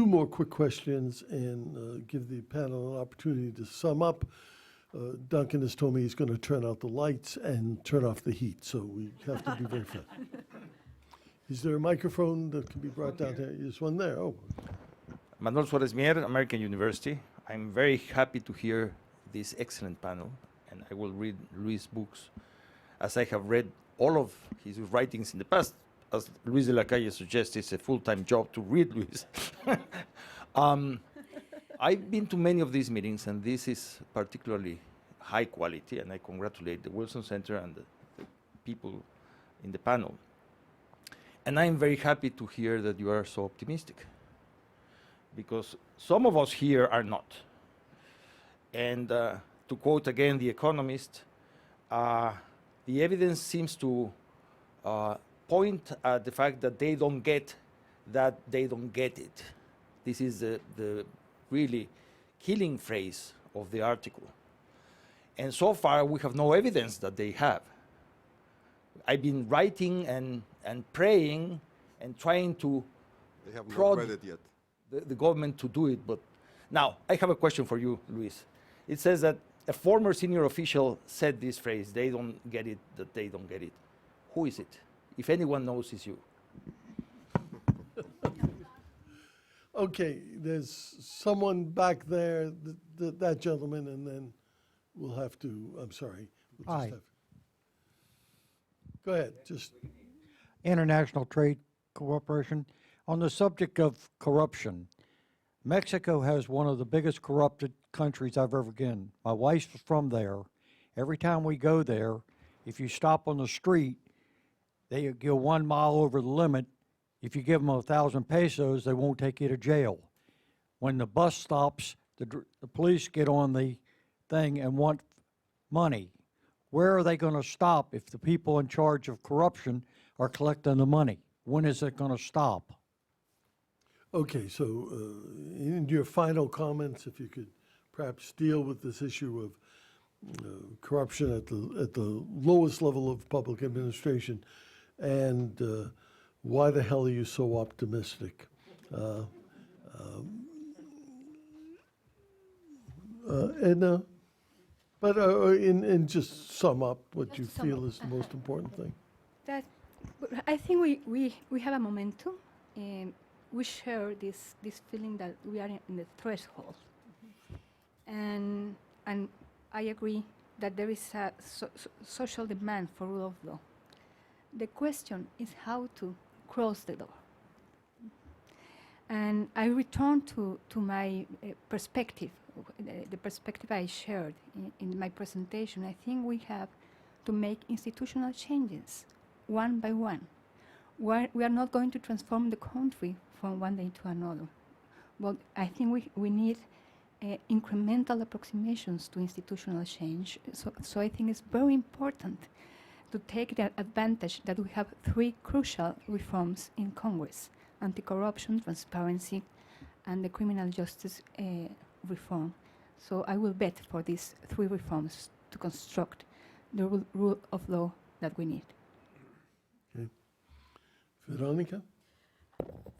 more quick questions and give the panel an opportunity to sum up. Duncan has told me he's going to turn out the lights and turn off the heat, so we have to be very fair. Is there a microphone that can be brought down here? There's one there. Oh. Manuel Suarez Mier, American University. I'm very happy to hear this excellent panel, and I will read Luis' books, as I have read all of his writings in the past. As Luis de la Calle suggests, it's a full-time job to read Luis. I've been to many of these meetings, and this is particularly high quality, and I congratulate the Wilson Center and the people in the panel. And I'm very happy to hear that you are so optimistic, because some of us here are not. And to quote again The Economist, the evidence seems to point at the fact that they don't get that they don't get it. This is the really killing phrase of the article. And so far, we have no evidence that they have. I've been writing and praying and trying to They have not prod read it yet. the government to do it. But now, I have a question for you, Luis. It says that a former senior official said this phrase, they don't get it, that they don't get it. Who is it? If anyone knows, it's you. Okay, there's someone back there, that gentleman, and then we'll have to, I'm sorry. We'll just Hi. have- Go ahead, just, International Trade Cooperation. On the subject of corruption, Mexico has one of the biggest corrupted countries I've ever been. My wife's from there. Every time we go there, if you stop on the street, they go 1 mile over the limit. If you give them 1,000 pesos, they won't take you to jail. When the bus stops, the police get on the thing and want money. Where are they going to stop if the people in charge of corruption are collecting the money? When is it going to stop? okay, so in your final comments, if you could perhaps deal with this issue of corruption at the lowest level of public administration, and why the hell are you so optimistic? Edna, but in just sum up what you Just to sum feel up, is the most important thing. That I think we have a momentum, and we share this feeling that we are in the threshold, and I agree that there is a social demand for rule of law. The question is how to cross the door. And I return to my perspective, the perspective I shared in my presentation. I think we have to make institutional changes one by one. We are not going to transform the country from one day to another. But I think we need incremental approximations to institutional change. So I think it's very important to take the advantage that we have 3 crucial reforms in Congress: anti-corruption, transparency, and the criminal justice reform. So I will bet for these 3 reforms to construct the rule of law that we need. Okay. Veronica?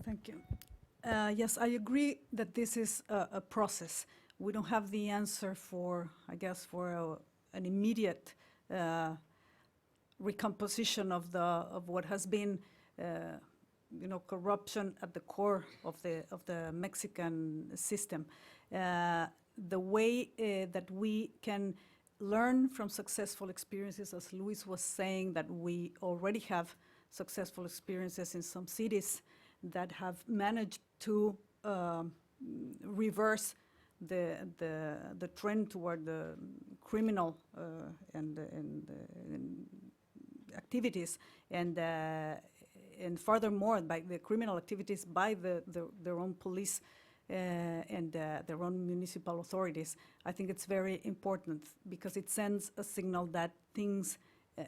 Thank you. Yes, I agree that this is a process. We don't have the answer for, I guess, for an immediate recomposition of what has been, corruption at the core of the Mexican system. The way that we can learn from successful experiences, as Luis was saying, that we already have successful experiences in some cities that have managed to reverse the trend toward the criminal and activities, and furthermore by the criminal activities by their own police and their own municipal authorities. I think it's very important because it sends a signal that things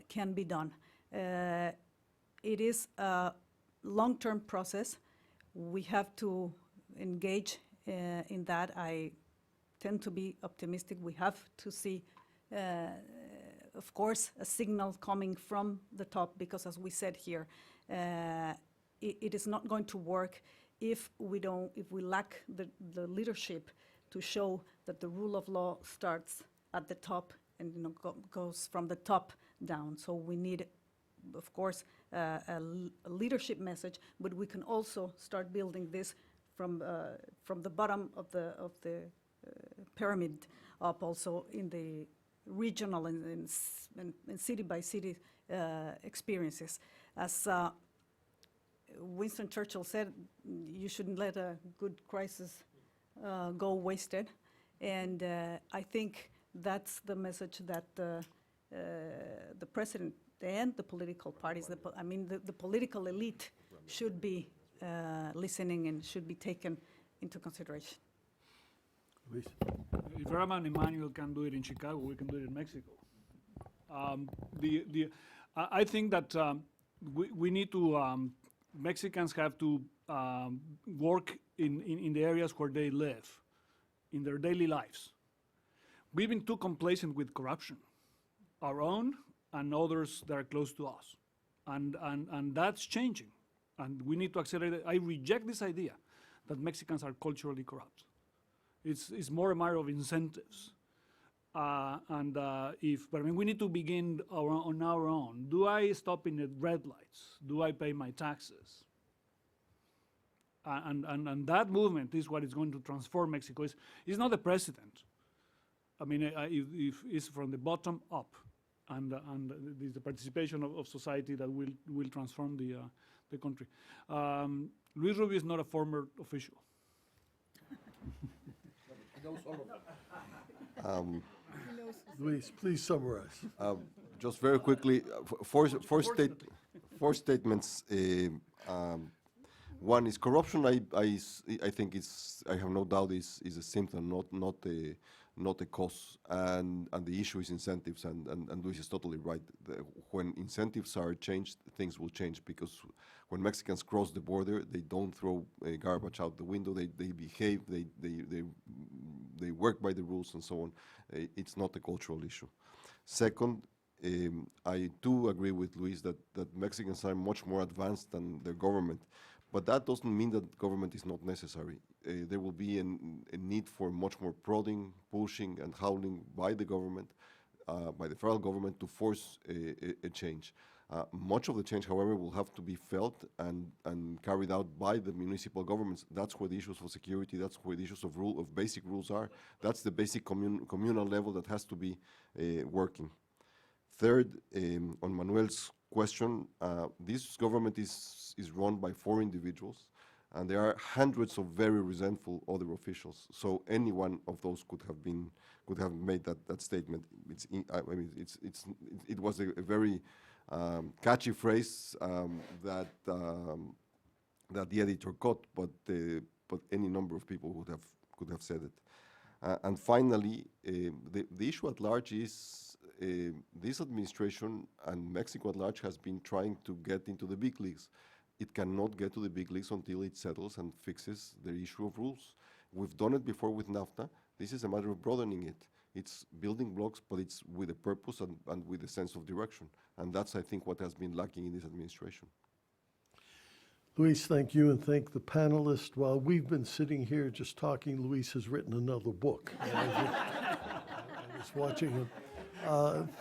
can be done. It is a long-term process. We have to engage in that. I tend to be optimistic. We have to see, of course, a signal coming from the top, because as we said here, it is not going to work if we lack the leadership to show that the rule of law starts at the top and goes from the top down. So we need, of course, a leadership message, but we can also start building this from the bottom of the pyramid up, also in the regional and city by city experiences. As Winston Churchill said, you shouldn't let a good crisis go wasted. And I think that's the message that the president and the political parties, the political elite should be listening and should be taken into consideration. Luis? If Herman Emmanuel can do it in Chicago, we can do it in Mexico. I think that we need to, Mexicans have to work in the areas where they live, in their daily lives. We've been too complacent with corruption, our own and others that are close to us. And that's changing. And we need to accelerate it. I reject this idea that Mexicans are culturally corrupt. It's more a matter of incentives. But we need to begin on our own. Do I stop in the red lights? Do I pay my taxes? And that movement is what is going to transform Mexico. It's not the president. I mean, if it's from the bottom up, and the participation of society that will transform the country. Luis Rubio is not a former official. Luis, please summarize. Just very quickly, four statements. One is corruption. I think I have no doubt is a symptom, not a cause. And the issue is incentives. And Luis is totally right. When incentives are changed, things will change, because when Mexicans cross the border, they don't throw garbage out the window. They behave. They work by the rules and so on. It's not a cultural issue. Second, I do agree with Luis that Mexicans are much more advanced than their government. But that doesn't mean that government is not necessary. There will be a need for much more prodding, pushing, and howling by the government, by the federal government, to force a change. Much of the change, however, will have to be felt and carried out by the municipal governments. That's where the issues of security, that's where the issues of basic rules are. That's the basic communal level that has to be working. Third, on Manuel's question, this government is run by 4 individuals, and there are hundreds of very resentful other officials. So any one of those could have made that statement. It was a very catchy phrase that the editor caught, but any number of people could have said it. And finally, the issue at large is this administration and Mexico at large has been trying to get into the big leagues. It cannot get to the big leagues until it settles and fixes the issue of rules. We've done it before with NAFTA. This is a matter of broadening it. It's building blocks, but it's with a purpose and with a sense of direction. And that's, I think, what has been lacking in this administration. Luis, thank you, and thank the panelists. While we've been sitting here just talking, Luis has written another book. I was watching him.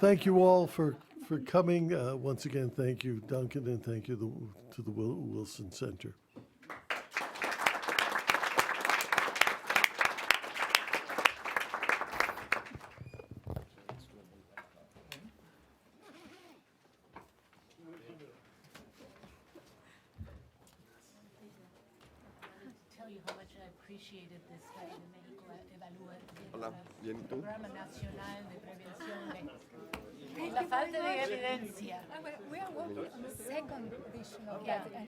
Thank you all for coming. Once again, thank you, Duncan, and thank you to the Wilson Center. Tell you how much I appreciated this guy de México evalúa Hola, bien, ¿y tú? el Programa Nacional de Prevención de la falta de evidencia. We are working on the second edition of Yeah. that,